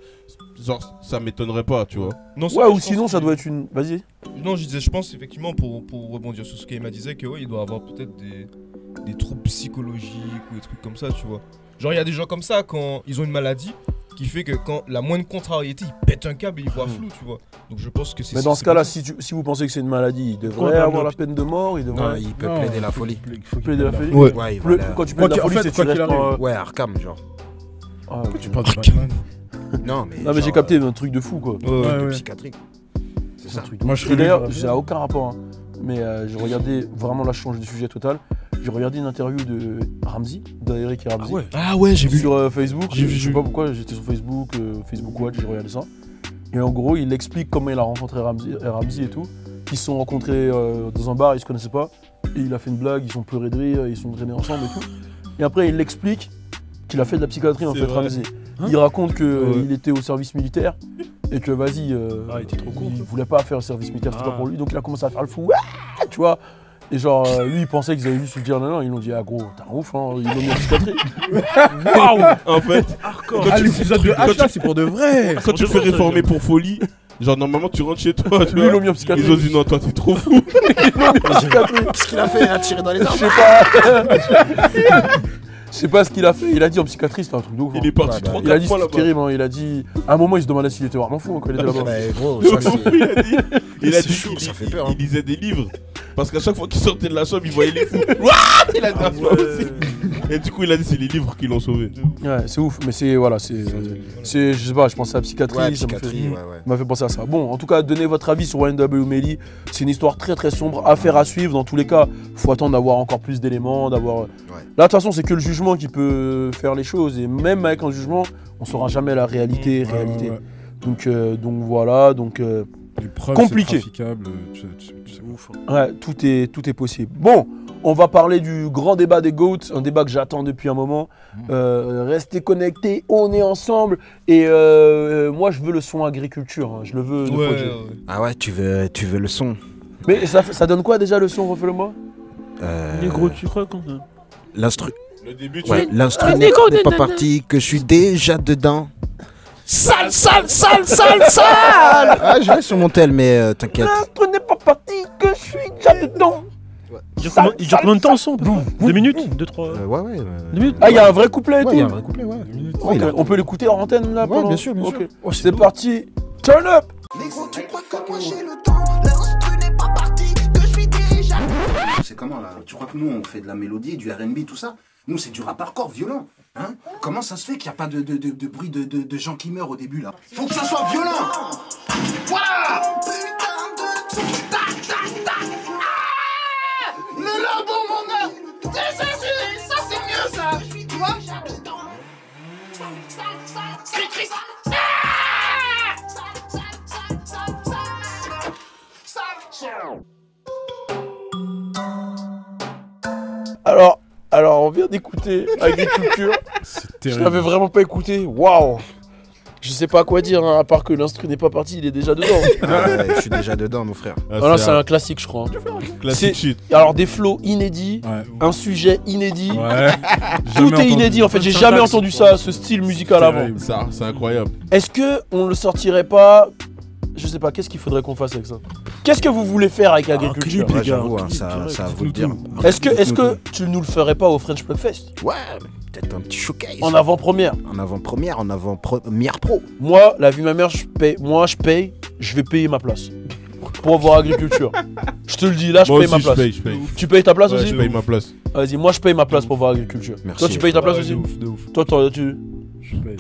ça m'étonnerait pas, tu vois. Non, c'est Ouais, vrai, ou je pense sinon, ça que- doit être une. Vas-y. Non, je pense effectivement, pour rebondir sur ce qu'Emma disait, que ouais, il doit avoir peut-être des troubles psychologiques ou des trucs comme ça, tu vois. Genre, il y a des gens comme ça, quand ils ont une maladie, qui fait que quand la moindre contrariété, il pète un câble et il voit flou, tu vois. Donc je pense que c'est. Mais dans ce cas-là, si vous pensez que c'est une maladie, il devrait avoir la peine de mort, il devrait. Non, il peut plaider la folie. Plaider la folie. Ouais, quand tu plaides la folie, c'est que tu restes en. Ouais, Arkham, genre. Tu parles de Batman. Non, mais. J'ai capté un truc de fou, quoi. De psychiatrique. C'est ça. Moi, je serais d'ailleurs, ça n'a aucun rapport, hein. Mais j'ai regardé, vraiment là je change de sujet total, j'ai regardé une interview de Ramsey, d'Eric et Ramsey. Ah ouais, j'ai vu. Sur Facebook, je sais pas pourquoi, j'étais sur Facebook, Facebook Watch, j'ai regardé ça. Et en gros, il explique comment il a rencontré Ramsey et tout. Ils se sont rencontrés dans un bar, ils se connaissaient pas. Et il a fait une blague, ils sont pleurés de rire, ils sont traînés ensemble et tout. Et après, il explique qu'il a fait de la psychiatrie en fait, Ramsey. Il raconte qu'il était au service militaire. Et que vas-y, il était trop con. Il voulait pas faire le service militaire, c'était pas pour lui, donc il a commencé à faire le fou, tu vois. Et genre, lui il pensait qu'ils avaient juste lui dire non, ils l'ont dit, ah gros, t'es un ouf, hein, ils l'ont mis en psychiatrie. Waouh. En fait, l'épisode de H là, c'est pour de vrai. Quand tu fais réformer pour folie, genre normalement tu rentres chez toi, tu lui vois. ils l'ont mis en psychiatrie. Ils ont dit non, toi t'es trop fou. Ils l'ont mis en psychiatrie. Qu'est-ce qu'il a fait? Il a tiré dans les arbres. Je sais pas. Je sais pas ce qu'il a fait, il a dit en psychiatrie, c'était un truc de ouf. Il est parti 3-4 Il a dit fois c'était là-bas. terrible, hein. Il a dit. À un moment il se demandait s'il était vraiment fou quand il était là-bas. Gros, Il a dit chaud, ça fait peur. Il lisait des livres. Parce qu'à chaque fois qu'il sortait de la chambre, il voyait les fous. Il a dit aussi. Et du coup, il a dit c'est les livres qui l'ont sauvé. Ouais, c'est ouf, mais c'est. Voilà, c'est. Je sais pas, je pensais à la psychiatrie, Ouais, ça psychiatrie, m'a fait penser à ça. Bon, en tout cas, donnez votre avis sur YNW Melly. C'est une histoire très très sombre, affaire à suivre. Dans tous les cas, faut attendre d'avoir encore plus d'éléments, d'avoir. Là, de toute façon, c'est que le jugement qui peut faire les choses. Et même avec un jugement, on saura jamais la réalité. Donc voilà, donc. Les preuves, compliqué. C'est ouf. Hein. Ouais, tout est possible. Bon, on va parler du grand débat des GOATs, un débat que j'attends depuis un moment. Restez connectés, on est ensemble. Et moi, je veux le son agriculture. Hein. Je le veux. Ah ouais, tu veux le son. Mais ça donne quoi déjà le son? Refais-le-moi. Les gros, tu crois quand L'instru. Le début, tu Ouais, l'instru n'est pas parti, que je suis déjà dedans. Sale, sale, sale, sale, sale. Ah, je l'ai sur mon tel, mais t'inquiète. L'instru n'est pas parti, que je suis déjà dedans. Il dure combien de temps le son? 2 minutes 2-3 Ouais. 2 minutes. Ah, il y a un vrai couplet et Ouais, tout. il y a un vrai couplet, ouais. Ok, on peut l'écouter en antenne là Ouais, bien sûr, bien sûr. Ok. C'est parti, turn up. Négro, tu crois que moi j'ai le temps? L'instru n'est pas parti, que je suis dirigeable. C'est comment là? Tu crois que nous on fait de la mélodie, du R&B, tout ça? Nous c'est du rap hardcore violent. Hein? Comment ça se fait qu'il n'y a pas de bruit de gens qui meurent au début là? Faut que ça soit violent! Voilà! Putain de truc! Tac, tac, tac! Ah! Le labo, mon œuf! Ça c'est mieux ça! Tu vois? Cri, Alors, on vient d'écouter Agriculture. Je l'avais vraiment pas écouté. Waouh! Je sais pas quoi dire, hein, à part que l'instru n'est pas parti, il est déjà dedans. Ouais, je suis déjà dedans, mon frère. Voilà, c'est un classique, je crois. Classique shit. Alors, des flows inédits, un sujet inédit. Ouais. Tout est inédit en fait. J'ai jamais entendu ça, ce style musical avant. Ça, c'est incroyable. Est-ce que on le sortirait pas? Je sais pas, qu'est-ce qu'il faudrait qu'on fasse avec ça? Qu'est-ce que vous voulez faire avec Agriculture? Ouais, j'avoue, hein, ça à vous le dire. Est-ce que tu nous le ferais pas au French Plug Fest? Ouais, peut-être un petit showcase. En avant-première. En avant-première pro. Moi, la vie de ma mère, je paye, je vais payer ma place. Pour voir Agriculture. Je te le dis, là, je Moi paye aussi, ma place. je paye. Tu payes ta place Ouais, aussi? je paye ma place. Vas-y, moi, je paye ma place pour voir Agriculture. Merci. Toi, tu payes ta place aussi? De ouf. Toi, tu... Je paye.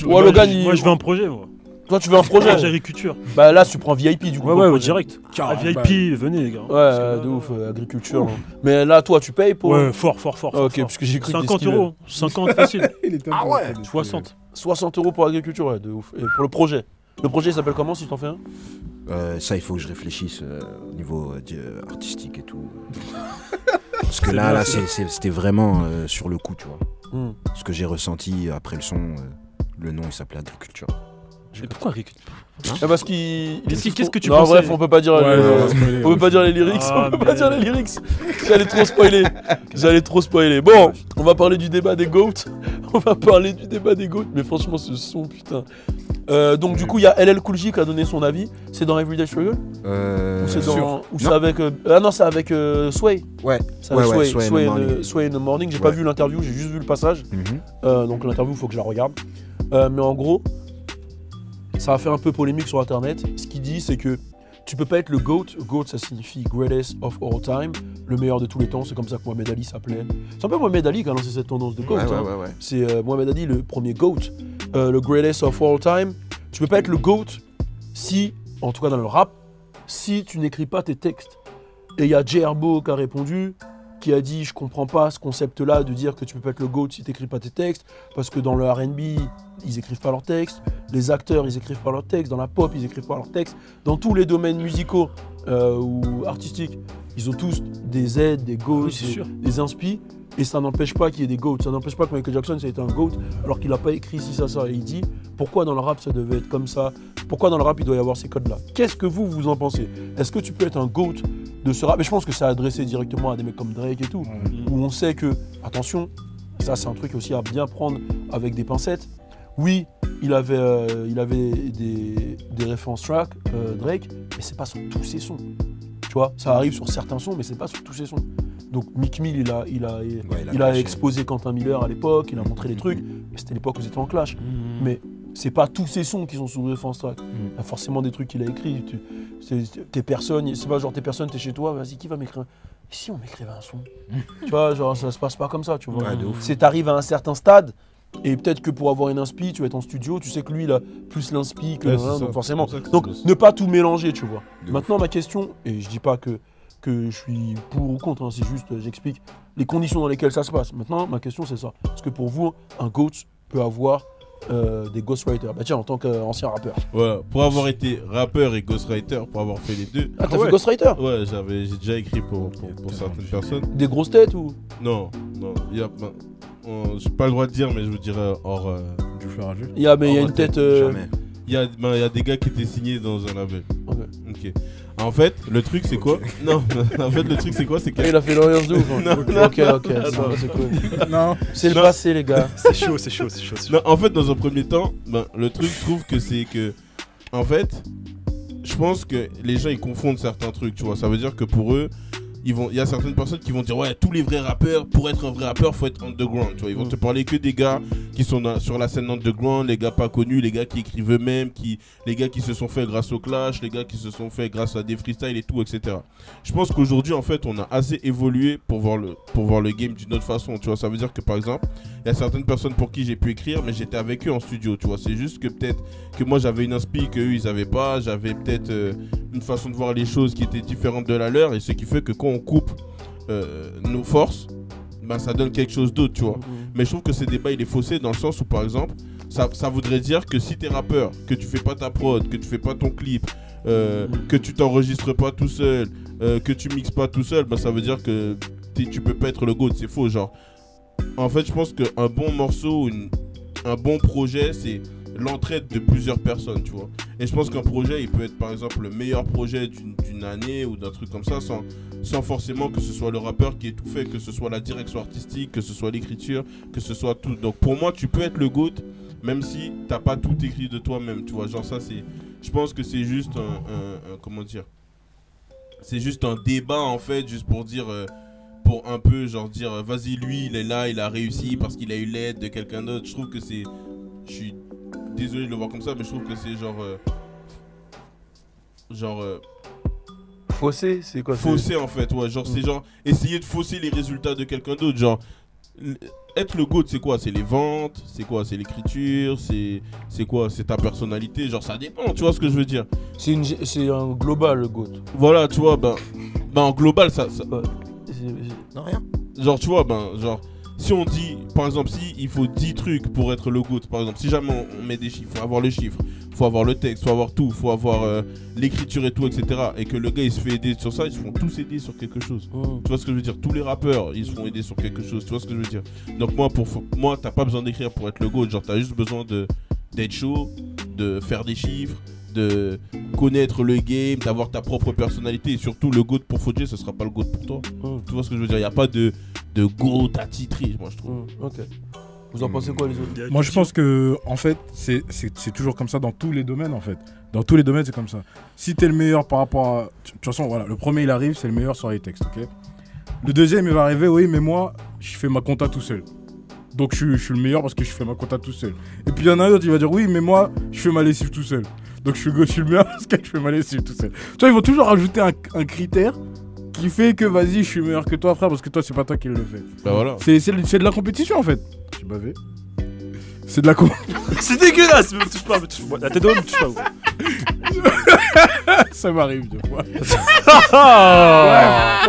Ouais, Logan, Moi, je veux un projet, moi. Toi, tu veux un projet? Agriculture. Bah là, tu prends VIP du coup. Ouais, direct. Ah, VIP, venez, les gars. Ouais, de ouf, Agriculture. Là. Mais là, toi, tu payes pour... Ouais, fort. Ah, ok, parce que j'ai cru que 50 euros. 50 facile. Ah ouais. 60. 60 euros pour Agriculture, ouais, de ouf. Et pour le projet. Le projet, il s'appelle comment si t'en fais un? Ça, il faut que je réfléchisse au niveau artistique et tout. Parce que là, c'était vraiment sur le coup, tu vois. Ce que j'ai ressenti après le son, le nom, il s'appelait Agriculture. Mais pourquoi Agriculture? Parce qu'il... Qu'est-ce que tu non, pensais? bref, on peut pas dire... on peut pas dire les lyrics, Ah, on peut pas dire les lyrics. J'allais trop spoiler. Bon, on va parler du débat des GOAT. Mais franchement, ce son, putain. Donc du coup, il y a LL Cool J qui a donné son avis. C'est dans Everyday Struggle? Ou c'est dans... Ou c'est avec... Ah non, c'est avec Sway. Ouais. C'est avec Ouais, Sway in the Morning. J'ai pas vu l'interview, j'ai juste vu le passage. Donc l'interview, il faut que je la regarde. Mais en gros, ça a fait un peu polémique sur internet. Ce qu'il dit, c'est que tu peux pas être le GOAT. GOAT, ça signifie Greatest of All Time, le meilleur de tous les temps. C'est comme ça que Mohamed Ali s'appelait. C'est un peu Mohamed Ali qui a lancé cette tendance de GOAT. Ouais. C'est Mohamed Ali, le premier GOAT, le Greatest of All Time. Tu peux pas être le GOAT si, en tout cas dans le rap, si tu n'écris pas tes textes. Et il y a J Herbo qui a répondu, qui a dit « Je comprends pas ce concept-là de dire que tu peux pas être le GOAT si tu n'écris pas tes textes, parce que dans le R&B, ils écrivent pas leurs textes, les acteurs, ils écrivent pas leurs textes, dans la pop, ils écrivent pas leurs textes, dans tous les domaines musicaux ou artistiques, ils ont tous des aides, des GOAT, des inspi, et ça n'empêche pas qu'il y ait des GOAT, ça n'empêche pas que Michael Jackson, ça a été un GOAT, alors qu'il n'a pas écrit ci, ça, et il dit « Pourquoi dans le rap, ça devait être comme ça ? Pourquoi dans le rap, il doit y avoir ces codes-là » Qu'est-ce que vous en pensez ? Est-ce que tu peux être un GOAT de ce rap? Mais je pense que c'est adressé directement à des mecs comme Drake et tout, où on sait que, attention, ça c'est un truc aussi à bien prendre avec des pincettes. Oui, il avait des références track, Drake, mais c'est pas sur tous ses sons. Tu vois, ça arrive sur certains sons, mais c'est pas sur tous ses sons. Donc Meek Mill, il a exposé Quentin Miller à l'époque, il a montré des trucs, mais c'était l'époque où ils étaient en clash. Mais c'est pas tous ses sons qui sont sous référence track. Il y a forcément des trucs qu'il a écrits. T'es personne, c'est pas genre t'es personne, t'es chez toi, vas-y, qui va m'écrire? Et si on m'écrivait un son? Tu vois, genre ça se passe pas comme ça, tu vois. C'est t'arrives à un certain stade, et peut-être que pour avoir une inspi, tu vas être en studio, tu sais que lui il a plus l'inspi que donc forcément. Donc ne pas tout mélanger, tu vois. Maintenant ma question, et je dis pas que je suis pour ou contre, hein, c'est juste j'explique les conditions dans lesquelles ça se passe. Maintenant ma question c'est ça. Est-ce que pour vous, un GOAT peut avoir des ghostwriters? Bah tiens, en tant qu'ancien rappeur. Voilà, pour avoir été rappeur et ghostwriter, pour avoir fait les deux. Ah, t'as fait ghostwriter? Ouais, j'ai déjà écrit pour certaines personnes. Des grosses têtes ou? Non, j'ai pas le droit de dire, mais je vous dirais hors. Du fleur à jus. Il y a une tête. Jamais. Il y a des gars qui étaient signés dans un label. Ok. En fait, le truc c'est quoi? Non, en fait, le truc c'est quoi? C'est que. Il a fait l'Orient de ouf. Non. Ok, c'est cool. Non. C'est le passé, les gars. C'est chaud. Non, en fait, dans un premier temps, le truc, je trouve que c'est que. En fait, je pense que les gens ils confondent certains trucs, tu vois. Ça veut dire que pour eux, il y a certaines personnes qui vont dire ouais, tous les vrais rappeurs, pour être un vrai rappeur, faut être underground, tu vois. Ils vont te parler que des gars qui sont sur la scène underground, les gars pas connus, les gars qui écrivent eux-mêmes, les gars qui se sont faits grâce au clash, les gars qui se sont faits grâce à des freestyles et tout, etc. Je pense qu'aujourd'hui, en fait, on a assez évolué pour voir le game d'une autre façon, tu vois. Ça veut dire que par exemple, il y a certaines personnes pour qui j'ai pu écrire, mais j'étais avec eux en studio, tu vois. C'est juste que peut-être que moi j'avais une inspi qu'eux ils avaient pas, j'avais peut-être une façon de voir les choses qui était différente de la leur, et ce qui fait que quand on coupe nos forces, ça donne quelque chose d'autre, tu vois. Mais je trouve que ce débat il est faussé dans le sens où par exemple ça voudrait dire que si t'es rappeur, que tu fais pas ta prod, que tu fais pas ton clip, que tu t'enregistres pas tout seul, que tu mixes pas tout seul, ça veut dire que tu peux pas être le GOAT. C'est faux, genre. En fait, je pense qu'un bon morceau, un bon projet, c'est l'entraide de plusieurs personnes, tu vois. Et je pense qu'un projet, il peut être par exemple le meilleur projet d'une année ou d'un truc comme ça, sans forcément que ce soit le rappeur qui ait tout fait, que ce soit la direction artistique, que ce soit l'écriture, que ce soit tout. Donc pour moi, tu peux être le GOAT, même si t'as pas tout écrit de toi-même, tu vois. Genre ça, je pense que c'est juste comment dire, c'est juste un débat en fait, juste pour dire... pour un peu genre dire vas-y, lui il est là, il a réussi parce qu'il a eu l'aide de quelqu'un d'autre. Je trouve que je suis désolé de le voir comme ça, mais je trouve que c'est faussé, c'est quoi? Faussé en fait, ouais, genre c'est genre essayer de fausser les résultats de quelqu'un d'autre. Genre être le GOAT, c'est quoi? C'est les ventes, c'est quoi? C'est l'écriture, c'est quoi? C'est ta personnalité, genre ça dépend, tu vois ce que je veux dire? C'est un global, le GOAT. Voilà, tu vois, en global ça... Non, rien. Genre, tu vois, genre, si on dit, par exemple, si il faut 10 trucs pour être le GOAT, par exemple, si jamais on met des chiffres, faut avoir le chiffre, faut avoir le texte, faut avoir tout, faut avoir l'écriture et tout, etc. Et que le gars il se fait aider sur ça, ils se font tous aider sur quelque chose. Tu vois ce que je veux dire? Tous les rappeurs, ils se font aider sur quelque chose, tu vois ce que je veux dire? Donc moi, t'as pas besoin d'écrire pour être le GOAT, genre t'as juste besoin d'être chaud, de faire des chiffres, de connaître le game, d'avoir ta propre personnalité, et surtout le GOAT pour Fodjé, ce sera pas le GOAT pour toi. Tu vois ce que je veux dire? Il n'y a pas de GOAT attitré, moi je trouve. Ok. Vous en pensez quoi les autres? Moi je pense que en fait c'est toujours comme ça dans tous les domaines en fait. Dans tous les domaines c'est comme ça. Si t'es le meilleur par rapport à... De toute façon voilà, le premier il arrive, c'est le meilleur sur les textes, ok. Le deuxième il va arriver, oui mais moi je fais ma compta tout seul. Donc je suis le meilleur parce que je fais ma compta tout seul. Et puis il y en a un autre, il va dire oui, mais moi, je fais ma lessive tout seul. Donc je suis le meilleur parce que je fais ma lessive tout seul. Tu vois, ils vont toujours rajouter un critère qui fait que vas-y, je suis meilleur que toi, frère, parce que toi, c'est pas toi qui le fais. Bah voilà. C'est de la compétition en fait. J'ai bavé. C'est de la C'est dégueulasse, me touche pas, la tête d'homme, me touche pas. Ça m'arrive des fois. Ouais,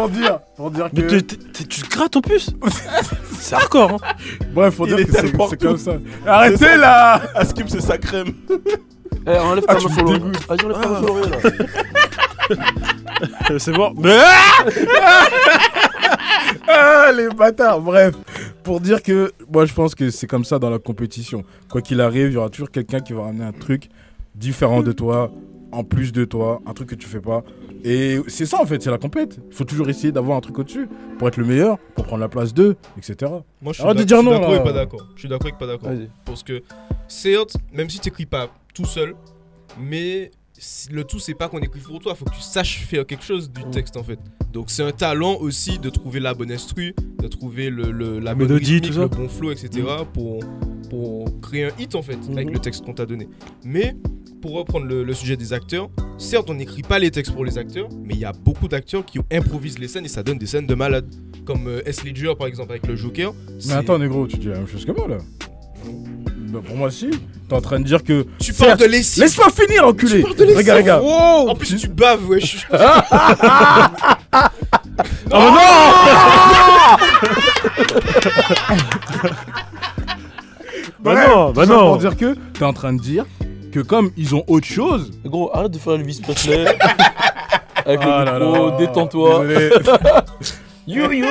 pour dire mais que... tu te grattes en plus. C'est hardcore, hein. Bref, pour dire que c'est comme ça. C'est Arrêtez ça. là. Askim, c'est sa crème. Eh, enlève ta main tu me sur l'oreille. dégoûtes. Vas-y, enlève ta main sur l'oreille là. C'est bon. Mais Ah, les bâtards. Bref, pour dire que moi je pense que c'est comme ça dans la compétition. Quoi qu'il arrive, il y aura toujours quelqu'un qui va ramener un truc différent de toi, en plus de toi, un truc que tu fais pas. Et c'est ça en fait, c'est la compète. Il faut toujours essayer d'avoir un truc au-dessus pour être le meilleur, pour prendre la place d'eux, etc. Moi, je Arrête de suis dire non, d'accord et là. pas d'accord. Je suis d'accord et pas d'accord. Vas-y. Parce que, certes, même si tu n'écris pas tout seul, mais le tout, c'est pas qu'on écrit pour toi. Il faut que tu saches faire quelque chose du texte, en fait. Donc, c'est un talent aussi de trouver la bonne instru, de trouver la bonne mélodie, rythmique, tout ça. le bon flow, etc. Pour créer un hit, en fait, avec le texte qu'on t'a donné. Mais, pour reprendre le sujet des acteurs, certes, on n'écrit pas les textes pour les acteurs, mais il y a beaucoup d'acteurs qui improvisent les scènes et ça donne des scènes de malade. Comme S. Ledger, par exemple, avec le Joker. Mais attends, négro, tu dis la même chose que moi là. Bah, pour moi, si. T'es en train de dire que. Tu parles de lessive. Laisse-moi finir, enculé. Regarde. En plus, tu baves, wesh. Bah Pour non. dire que t'es en train de dire que comme ils ont autre chose. Gros, arrête de faire Elvis Presley. Avec Ah le là micro, là. détends-toi. Désolé. You, oh you.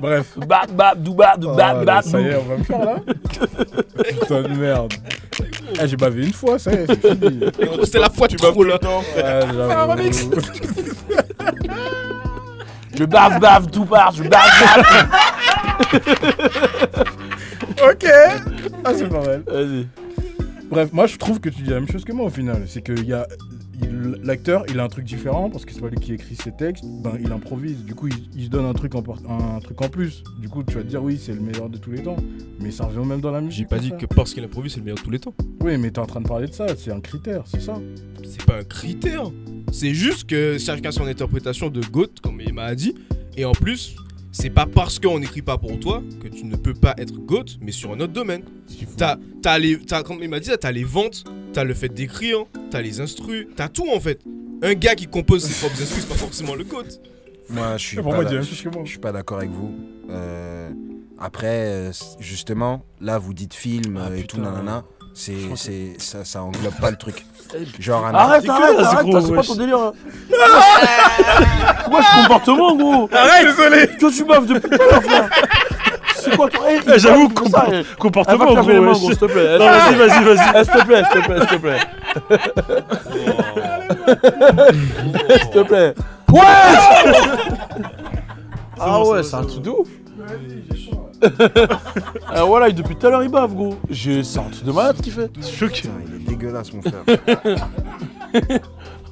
Bref. Bap, bap, dou, bap, dou, Oh, bap, là, bap, ça y est, dou. on va me faire là. Putain de merde. Eh, j'ai bavé une fois, ça y est, c'est fini. C'était la fois Tu trop vas là. tout le temps, frère. Ouais, j'avoue. Je bave, bave, tout part, je bave, bave. Ok. Ah, c'est pas mal. Vas-y. Bref, moi je trouve que tu dis la même chose que moi au final. C'est que l'acteur, il a un truc différent parce que c'est pas lui qui écrit ses textes. Ben, il improvise. Du coup, il se donne un truc en plus. Du coup, tu vas te dire oui, c'est le meilleur de tous les temps. Mais ça revient même dans la musique. J'ai pas dit ça. que parce qu'il improvise, c'est le meilleur de tous les temps. Oui, mais t'es en train de parler de ça. C'est un critère, c'est ça. C'est pas un critère. C'est juste que chacun a son interprétation de GOAT, comme il m'a dit. Et en plus, c'est pas parce qu'on n'écrit pas pour toi que tu ne peux pas être GOAT, mais sur un autre domaine. Comme il m'a dit, t'as les ventes, t'as le fait d'écrire, t'as les instrus, t'as tout en fait. Un gars qui compose ses propres instrus, c'est pas forcément le GOAT. Moi, je suis Pour pas moi, là- dis la même chose que moi. je suis pas d'accord avec vous. Après, justement, là, vous dites film et tout, nanana. Ça englobe pas le truc. Genre un Arrête, arrête, dégueulasse, arrête, gros, c'est pas wesh. ton délire. Hein. Wesh, comportement, gros. Arrête, désolé. Que tu baves depuis tout à l'heure, frère. C'est quoi ton. Eh, j'avoue, ça. comportement, Elle va claver les mains, gros. gros, s'il te plaît. Non, vas-y. Eh, s'il te plaît, s'il te plaît, s'il te plaît. S'il te plaît. Ouais. Ah ouais, c'est un truc de ouf. Ah voilà, depuis tout à l'heure il bave, gros. C'est un truc de malade qu'il fait. Choqué. Putain, il est dégueulasse, mon frère.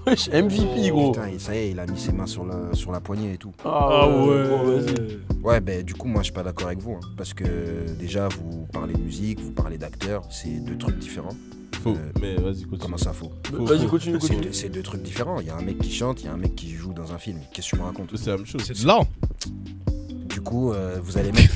Wesh, MVP, gros. Putain, ça y est, il a mis ses mains sur la poignée et tout. Ah ouais. gros, vas-y. Ouais, ben du coup, moi, je suis pas d'accord avec vous. Hein, parce que déjà, vous parlez de musique, vous parlez d'acteurs, c'est deux trucs différents. Faux. Mais vas-y, continue. Comment ça, faux? Vas-y, continue. C'est deux trucs différents. Il y a un mec qui chante, il y a un mec qui joue dans un film. Qu'est-ce que tu me racontes? C'est la même chose. C'est de l'art. Du coup, vous allez mettre.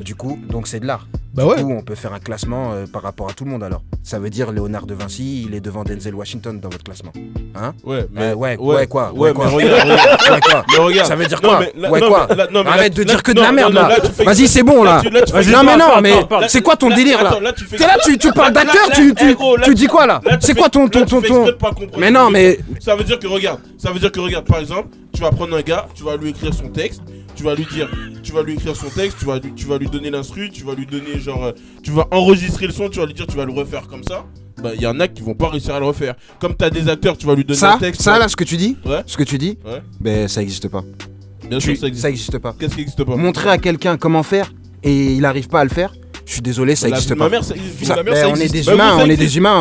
Du coup, donc c'est de l'art. Bah ouais. Du coup, on peut faire un classement par rapport à tout le monde alors. Ça veut dire Léonard de Vinci, il est devant Denzel Washington dans votre classement. Hein? Ouais, mais. Ouais, quoi? Ouais, Ouais, quoi? mais regarde. Ouais, quoi? Mais regarde. Ça veut dire Non, quoi? mais là- Ouais, non, quoi? mais là- non, mais là, Arrête de là, dire que de non, la merde non, là. là, tu fais- Vas-y, c'est bon là. tu fais- Non, mais non, mais parle. c'est quoi ton délire là? Attends, là, tu fais- T'es là, tu parles d'acteur, eh, gros, là, tu dis quoi là? Là, tu C'est fais- quoi ton. là, tu fais exprès de pas comprendre. Mais non, mais. Ça veut dire que regarde, par exemple, tu vas prendre un gars, tu vas lui écrire son texte, tu vas lui écrire son texte, tu vas lui donner l'instru, tu vas lui donner genre, tu vas enregistrer le son, tu vas lui dire, tu vas le refaire comme ça. Bah, il y en a qui vont pas réussir à le refaire. Comme t'as des acteurs, tu vas lui donner un texte. Ça là, ce que tu dis, Ouais. ouais. Ben ça existe pas. Bien sûr, ça existe. Ça existe pas. Qu'est-ce qui existe pas? Montrer à quelqu'un comment faire et il arrive pas à le faire, Je suis désolé, ça La n'existe vie de pas. ma mère, ça existe. Ça- Ma mère, ben, ça on est existe. des Bah oui, humains, ça on est existe. des humains,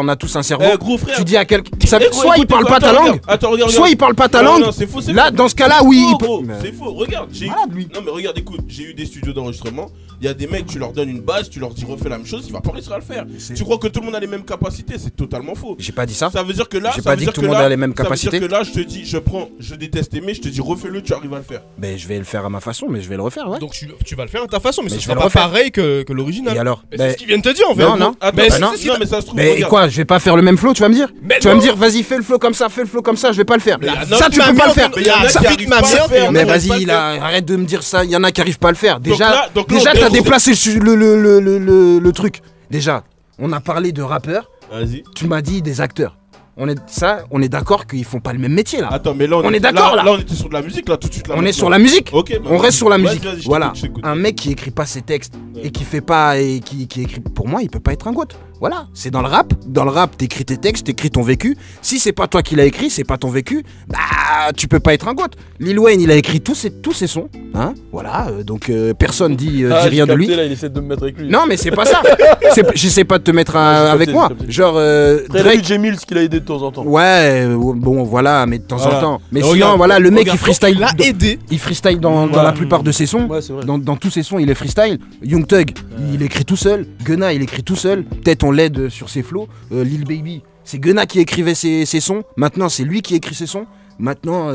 on a tous un cerveau. Eh, gros frère. Tu dis à quelqu'un, Eh, gros, soit il écoute, parle pas ta attends, langue, attends, regarde, soit il parle pas ta langue. Non, c'est faux, c'est Là, faux. dans ce cas-là, C'est oui, faux, il peut- gros, Mais- c'est faux. Regarde, Malade, lui. non mais regarde, écoute, j'ai eu des studios d'enregistrement. Il y a des mecs, tu leur donnes une base, tu leur dis refais la même chose, il va pas réussir à le faire. Tu crois que tout le monde a les mêmes capacités? C'est totalement faux. J'ai pas dit ça. Ça veut dire que là, J'ai ça pas veut dit dire que tout le monde a les mêmes ça veut dire capacités. que là, je te dis, je déteste aimer, je te dis refais-le, tu arrives à le faire. Ben, je vais le faire à ma façon, mais je vais le refaire, ouais. Donc tu vas le faire à ta façon, mais Mais ce je sera vais le pas refaire. pareil que l'original. Et alors Mais Ben, c'est ce qu'ils viennent te dire en fait. Non, non. Attends, Mais bah si, non. si, non, mais ça se trouve. Mais regarde. quoi, je vais pas faire le même flow, tu vas me dire? Mais Tu vas non. me dire, vas-y, fais le flow comme ça, je vais pas le faire. Mais Ça, tu peux pas le faire. Mais il y en a Ça- qui arrivent pas à le faire. Mais on arrive pas à vas-y, le là, arrête de me dire ça. Il y en a qui arrivent pas à le faire. Déjà, là, on t'as déroule. déplacé le truc. Déjà, on a parlé de rappeurs. Vas-y. Tu m'as dit des acteurs. On est d'accord qu'ils font pas le même métier là. Attends, mais là, On est d'accord, là. Là, on était sur de la musique, là, tout de suite. Là, On est maintenant. sur la musique. Ok, bah, On reste sur la vas-y, musique. vas-y, je Voilà. t'écoute, je t'écoute. Un mec qui écrit pas ses textes et qui fait pas et qui écrit, pour moi, il peut pas être un goat. Voilà. C'est dans le rap. Dans le rap, t'écris tes textes, t'écris ton vécu. Si c'est pas toi qui l'as écrit, c'est pas ton vécu. Bah, tu peux pas être un goat. Lil Wayne, il a écrit tous ses sons. Hein. Voilà. Donc personne dit Ah, rien j'ai de lui. capté, là, il essaie de me mettre avec lui. Non, mais c'est pas ça. J'essaie pas de te mettre j'ai avec capté, moi. j'ai capté. Genre Après, il a Drake. eu Jay Mills qui l'a aidé de temps en temps. Ouais, bon voilà, mais de temps Voilà. en temps. Mais Et sinon, regarde, voilà, le mec regarde, il freestyle. Il l'a aidé. Il freestyle dans Ouais. la plupart de ses sons. Ouais, c'est vrai. Dans tous ses sons, il est freestyle. Young Thug, il écrit tout seul. Gunna, il écrit tout seul. Peut-être on l'aide sur ses flows. Lil Baby, c'est Gunna qui écrivait ses sons. Maintenant, c'est lui qui écrit ses sons. Maintenant,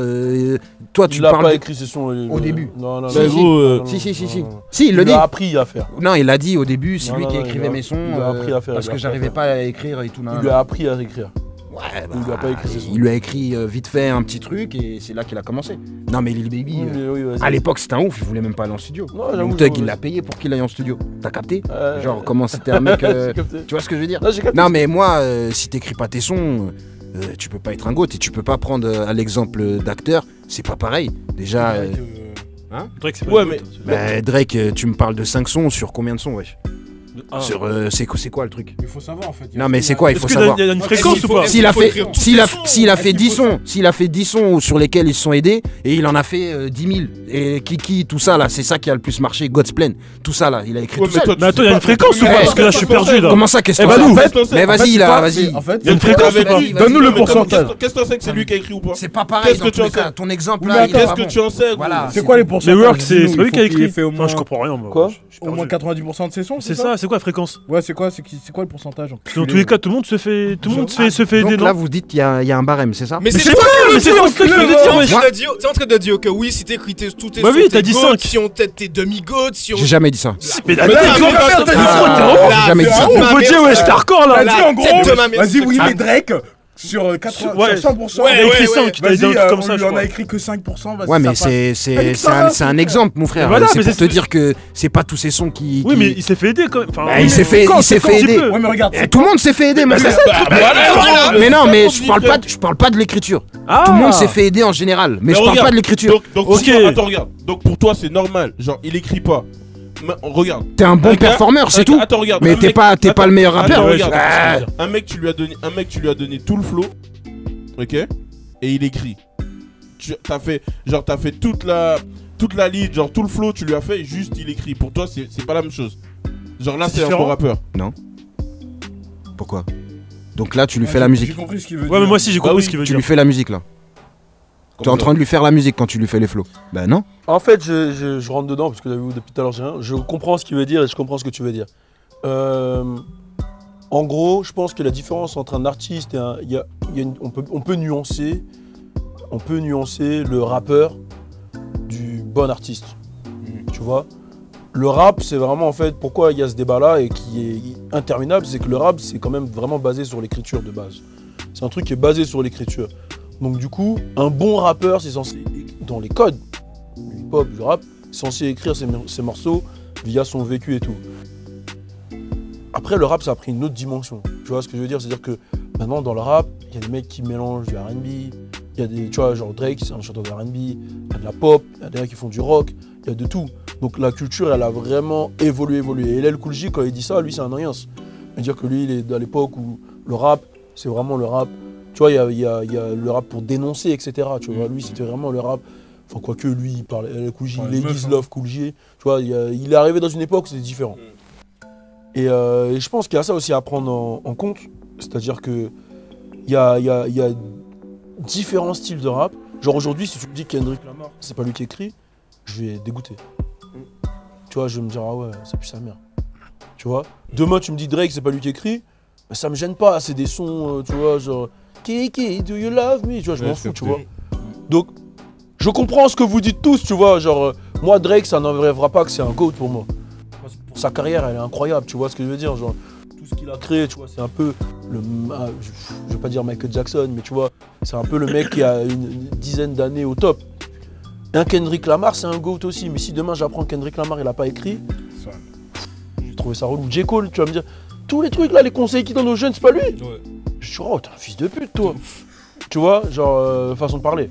toi, tu Il a parles. pas de- écrit ses sons Au début. Non, non, Si, non. si. Non, Si, si, si, non, si. non, non. Si, il le dit. Il a appris à faire. Non, il a dit au début, c'est Non, lui non, qui non, écrivait il a- mes sons. il a appris à faire, parce il a que appris j'arrivais à pas à écrire et tout. Il lui a appris à écrire. Ouais, Il lui a pas écrit ses sons. il lui a écrit vite fait un petit truc et c'est là qu'il a commencé. Non, mais Lil Baby. Oui, mais oui, vas-y. À l'époque, c'était un ouf, il voulait même pas aller en studio. Non, j'avoue, Young Thug, j'avoue, il l'a vas-y. payé pour qu'il aille en studio. T'as capté Ouais. Genre, comment c'était un mec. J'ai capté. Tu vois ce que je veux dire Non, j'ai capté. Non, mais moi, si t'écris pas tes sons, tu peux pas être un goat et tu peux pas prendre à l'exemple d'acteur. C'est pas pareil. Déjà, Drake, c'est pas Ouais, le mais- goat, c'est- bah, Drake, tu me parles de 5 sons sur combien de sons, wesh Ah. Sur, c'est quoi le truc Il faut savoir en fait. Non, mais c'est quoi Il Est-ce faut qu'il savoir. y a une fréquence ou pas S'il a faut fait, écrire tous s'il a, ses sons. s'il a fait Est-ce 10 qu'il faut sons, s'il a fait 10 sons sur lesquels ils se sont aidés et il en a fait 10 000 et Kiki, tout ça là, c'est ça qui a le plus marché, God's Plan, tout ça là, il a écrit Ouais, tout mais seul. toi, tu Mais attends, sais il y a pas- une fréquence ou pas pas Parce que là, je suis perdu là. Comment ça, qu'est-ce Eh que bah t'en nous, sais Qu'est-ce que t'en sais Mais vas-y là, vas-y. En fait, Il y a une fréquence ou pas Vas-y, Donne-nous le vas-y. pourcentage. Qu'est-ce que t'en sais que c'est lui qui a écrit ou pas? C'est pas pareil Qu'est-ce dans que tous tu en les cas. sais Ton exemple Oui, là, mais il est Qu'est-ce pas que bon. tu en sais, gros? Voilà. C'est quoi les Les pourcentages works, c'est Dis-nous, pas lui il qui a faut qu'il écrit. ait fait au Enfin, moins- je comprends rien. moi. Quoi Je suis Au moins perdu. 90% de ses sons, C'est ça, c'est quoi la fréquence Ouais, c'est quoi le pourcentage Dans tous les cas, tout le monde se fait aider, Donc là, non vous dites qu'il y a un barème, c'est ça Mais Mais c'est c'est toi pas, qui mais le c'est dis, toi on qui te le le dis, dis. wesh. T'es en train de dire que oui, si t'écris tous tes Bah sons, oui, t'es t'as dit goat, 5. si on t'aide tes demi-goats, si on... J'ai jamais dit ça. Mais Mais attends, t'as tu dit vois, ça, t'as dit là, ça, là, t'es J'ai jamais dit ça. On peut dire, ouais, j'étais hardcore là. T'as La dit en gros, tête de ma mère, vas-y, c'est oui, ça. mais Drake, sur 80, Ouais. sur 100%, Ouais, Il a écrit ouais, 5, t'as dit un vas-y, truc comme on ça, je lui en crois. a écrit que 5%, vas-y, Ouais, mais ça passe. c'est un exemple, mon frère. Mais voilà, C'est mais pour c'est- te dire que c'est pas tous ces sons qui. Oui, mais il s'est fait aider quand même. Enfin, Bah, oui, il s'est fait quand, aider. un petit peu. Ouais, mais regarde, Eh, tout le monde s'est fait aider, mais Bah, voilà, Mais non, mais c'est je parle pas de l'écriture. Ah. Tout le monde s'est fait aider en général, mais je parle regarde, pas de l'écriture. Donc, Ok. attends, regarde. Donc, pour toi, c'est normal. Genre, il écrit pas. Mais, regarde. T'es un bon Un gars- performeur, c'est tout. Attends, regarde. Mais un t'es mec- pas attends, le meilleur rappeur. attends, Ouais, regarde. je comprends ce que tu veux dire. Un mec, tu lui as donné tout le flow. Ok. Et il écrit. T'as fait toute la lead, genre tout le flow, tu lui as fait, juste il écrit. Pour toi, c'est pas la même chose. Genre là, C'est c'est un différent. bon rappeur. Pourquoi Donc là, tu lui fais la musique. J'ai compris ce qu'il veut dire. Ouais, mais moi aussi, j'ai compris oui, ce qu'il veut Tu dire. lui fais la musique là. T'es en Comme train de lui faire la musique quand tu lui fais les flows. Bah non. En fait, je rentre dedans parce que depuis tout à l'heure, j'ai rien. Je comprends ce qu'il veut dire et je comprends ce que tu veux dire. En gros, je pense que la différence entre un artiste et un, on peut nuancer le rappeur du bon artiste. Tu vois. Le rap, c'est vraiment en fait pourquoi il y a ce débat-là et qui est interminable, c'est que le rap, c'est quand même vraiment basé sur l'écriture de base. C'est un truc qui est basé sur l'écriture. Donc du coup, un bon rappeur, c'est censé, dans les codes du hip-hop, du rap, censé écrire ses morceaux via son vécu et tout. Après, le rap, ça a pris une autre dimension. Tu vois ce que je veux dire? C'est-à-dire que maintenant, dans le rap, il y a des mecs qui mélangent du R&B, il y a des, tu vois, genre Drake, c'est un chanteur de R&B, il y a de la pop, il y a des mecs qui font du rock, il y a de tout. Donc la culture, elle a vraiment évolué. Et LL Cool J, quand il dit ça, lui, c'est un rien. C'est-à-dire que lui, il est à l'époque où le rap, c'est vraiment le rap. Tu vois, il y a le rap pour dénoncer, etc. Tu vois, lui, c'était vraiment le rap. Enfin, quoique lui, il parlait LL Cool J, Ouais, Ladies meuf, hein. Love Cool J. Tu vois, il est arrivé dans une époque où c'était différent. Et je pense qu'il y a ça aussi à prendre en compte. C'est-à-dire que il y a différents styles de rap. Genre aujourd'hui, si tu me dis que Kendrick Lamar, c'est pas lui qui écrit, je vais dégoûter. Tu vois, je vais me dire, ah ouais, ça pue sa mère. Tu vois, demain tu me dis Drake, c'est pas lui qui écrit, bah, ça me gêne pas, c'est des sons, tu vois, genre Kiki, do you love me? Tu vois, je m'en fous, tu vois. Donc, je comprends ce que vous dites tous, tu vois, genre, moi Drake, ça n'enlèvera pas que c'est un GOAT pour moi. Pour sa carrière, elle est incroyable, tu vois ce que je veux dire, genre, tout ce qu'il a créé, tu vois, c'est un peu je vais pas dire Michael Jackson, mais tu vois, c'est un peu le mec qui a une dizaine d'années au top. Un Kendrick Lamar, c'est un GOAT aussi, mais si demain j'apprends que Kendrick Lamar, il a pas écrit, j'ai trouvé ça relou. J. Cole, tu vas me dire, tous les trucs là, les conseils qu'il donne aux jeunes, c'est pas lui. Ouais. Je suis oh, t'es un fils de pute, toi. Tu vois, genre, façon de parler.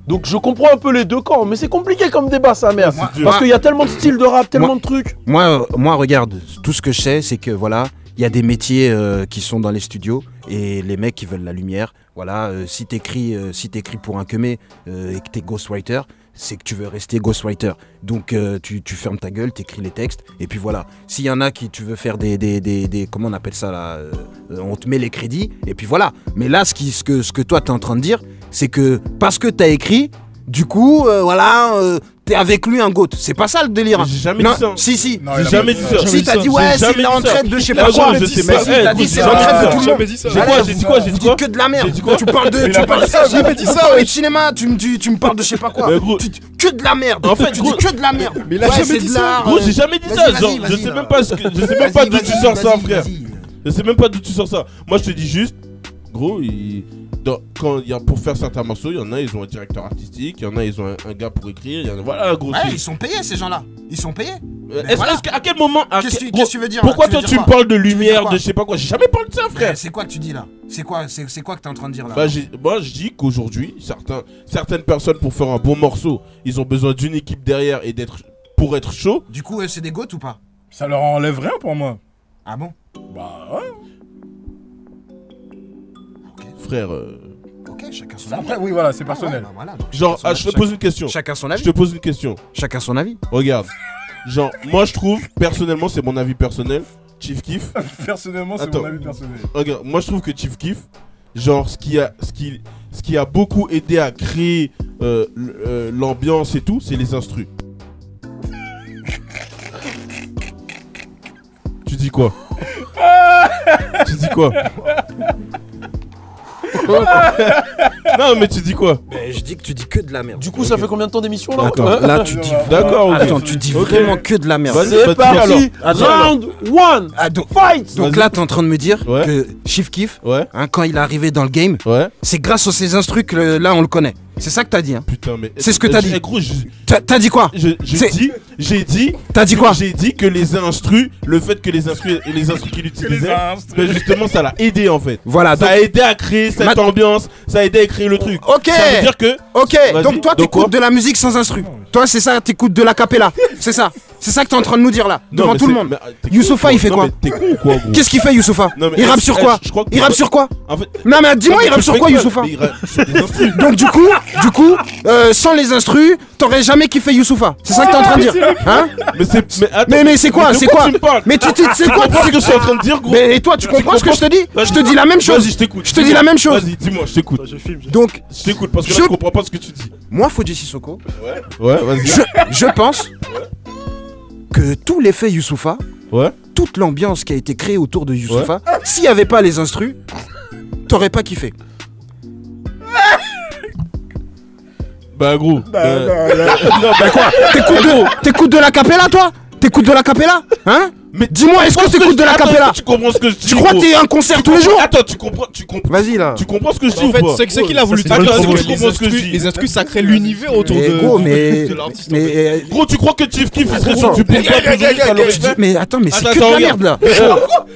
Donc je comprends un peu les deux camps, mais c'est compliqué comme débat, sa mère. Parce qu'il y a tellement de styles de rap, tellement de trucs. Moi, regarde, tout ce que je sais, c'est que voilà, il y a des métiers qui sont dans les studios et les mecs qui veulent la lumière. Voilà, si t'écris pour un Kemé et que t'es ghostwriter, c'est que tu veux rester ghostwriter. Donc tu fermes ta gueule, t'écris les textes, et puis voilà. S'il y en a qui tu veux faire des comment on appelle ça là, on te met les crédits, et puis voilà. Mais là, ce que toi t'es en train de dire, c'est que parce que t'as écrit, du coup, voilà, t'es avec lui un goat. C'est pas ça le délire. J'ai jamais dit ça. Si. Non, j'ai jamais dit ça. Si, t'as dit ouais, c'est la retraite de je sais pas quoi. Je sais pas. T'as dit c'est la retraite de tout le monde. J'ai dit quoi? J'ai dit que de la merde. Tu parles de ça. J'ai jamais dit ça. Et cinéma, tu me parles de je sais pas quoi. Que de la merde. En fait, tu dis que de la merde. Mais là, jamais dit ça. Gros, j'ai jamais dit ça. Genre, je sais même pas d'où tu sors ça, frère. Je sais même pas d'où tu sors ça. Moi, je te dis juste, gros, pour faire certains morceaux, il y en a, ils ont un directeur artistique, il y en a, ils ont un gars pour écrire, voilà, gros. Ouais, ils sont payés, ces gens-là. Ils sont payés. À quel moment Qu'est-ce que tu veux dire? Pourquoi toi tu me parles de lumière, de je sais pas quoi? J'ai jamais parlé de ça, frère. C'est quoi que tu dis là? C'est quoi que t'es en train de dire là? Moi, je dis qu'aujourd'hui, certaines personnes, pour faire un bon morceau, ils ont besoin d'une équipe derrière et pour être chaud. Du coup, c'est des goats ou pas? Ça leur enlève rien pour moi. Ah bon? Bah ouais. Frère. Ok, chacun son avis. Après, oui, voilà, c'est personnel. Ouais, bah voilà, genre, je te pose une question. Chacun son avis. Je te pose une question. Chacun son avis. Regarde. Genre, moi je trouve, personnellement, c'est mon avis personnel. Chief Keef. Personnellement, c'est mon avis personnel. Regarde, moi je trouve que Chief Keef, genre, ce qui a beaucoup aidé à créer l'ambiance et tout, c'est les instrus. Tu dis quoi? Tu dis quoi? Non, mais tu dis quoi? Je dis que tu dis que de la merde. Du coup, ça fait combien de temps d'émission là? D'accord. Là, tu dis. D'accord. Attends, tu dis vraiment que de la merde. C'est parti. Round 1. Fight. Donc là, t'es en train de me dire que Chief Keef, quand il est arrivé dans le game, c'est grâce à ces instrus que là on le connaît. C'est ça que t'as dit, hein? Putain, mais. C'est ce que t'as dit. Gros, t'as dit quoi? J'ai dit. T'as dit quoi? J'ai dit que les instrus, le fait que les instrus qu'il utilisait, ben justement, ça l'a aidé en fait. Voilà. Ça a aidé à créer cette ambiance, ça a aidé à créer le truc. Ok. Ça veut dire que. Ok. Donc toi, t'écoutes de la musique sans instru. Toi, c'est ça, t'écoutes de la cappella. C'est ça. C'est ça que t'es en train de nous dire là, devant tout le monde. Youssoupha, il fait quoi? Qu'est-ce qu'il fait, Youssoupha? Il rappe sur quoi? Il rappe sur quoi? Non, mais dis-moi, il rappe sur quoi, Youssoupha? Donc, du coup, sans les instrus, t'aurais jamais kiffé Youssoupha. C'est ça que t'es en train de dire, hein? Mais c'est quoi? C'est quoi? Mais tu sais quoi? Ce que je suis en train de dire, gros. Mais toi, tu comprends ce que je te dis? Je te dis la même chose. Vas-y, je t'écoute. Je te dis la même chose. Vas-y, dis-moi, je t'écoute. Donc, je t'écoute parce que là, je comprends pas ce que tu dis. Moi, Fodji Sissoko. Ouais, vas-y. Je pense que tout l'effet Youssoupha, toute l'ambiance qui a été créée autour de Youssoupha, s'il n'y avait pas les instrus, t'aurais pas kiffé. Bah gros. Bah quoi? T'écoutes de la cappella, toi? T'écoutes de la cappella? Hein? Mais dis-moi, est-ce que t'écoutes de la cappella? Tu comprends ce que je dis? Tu crois que t'es un concert tous les jours? Attends, tu comprends. Vas-y là. Tu comprends ce que je dis en ou fait, pas? c'est qu'il a voulu dire que les instrus ça crée l'univers autour de l'artiste. Gros, tu crois que Chief Keef il serait sur du pompe? Mais attends, mais c'est que de la merde là.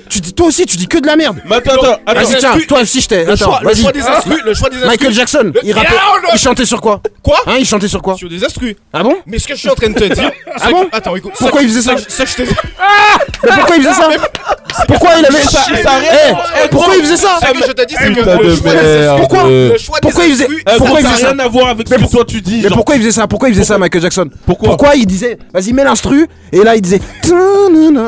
Tu dis toi aussi, tu dis que de la merde. Mais attends. Vas-y tiens, toi aussi je t'ai. Attends, le choix des instrus. Michael Jackson, il chantait sur quoi? Quoi? Hein, il chantait sur quoi? Sur des instrus. Ah bon? Mais ce que je suis en train de te dire. Ah bon? Attends, écoute. Pourquoi il faisait ça? Ça je te dis. Mais pourquoi il faisait ça? Pourquoi il avait ça? Pourquoi il faisait ça? Ce que je te dis, c'est que Putain de merde. Pourquoi il faisait Pourquoi ça? ça n'a rien à voir avec ce que toi tu dis. Mais genre. pourquoi il faisait ça? Pourquoi il faisait ça, Michael Jackson? Pourquoi Pourquoi il disait vas-y mets l'instru et là il disait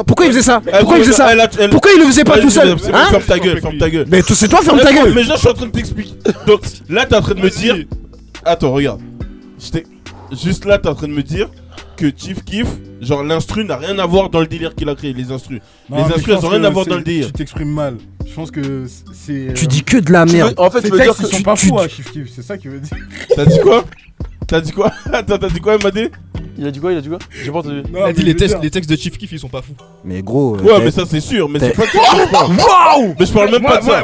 pourquoi il faisait ça? Pourquoi il faisait ça? Pourquoi il le faisait pas tout seul? Hein? Ferme ta gueule, ferme ta gueule. Mais c'est toi, ferme ta gueule. Mais là je suis en train de t'expliquer. Donc là t'es en train de me dire. Attends, regarde. Juste là t'es en train de me dire que Chief Keef, genre l'instru n'a rien à voir dans le délire qu'il a créé, les instrus. Les instrus elles ont rien à voir dans le délire. Tu t'exprimes mal. Je pense que c'est. Tu dis que de la merde. En fait, tu veux dire que ils sont pas fous à Chief Keef, c'est ça qu'il veut dire. T'as dit quoi? T'as dit quoi? Attends, t'as dit quoi, MAD? Il a dit quoi? J'ai pas entendu. Il a dit les textes de Chief Keef ils sont pas fous. Mais gros. Ouais, mais ça c'est sûr, mais c'est pas de ça que je parle. Waouh! Mais je parle même pas de ça.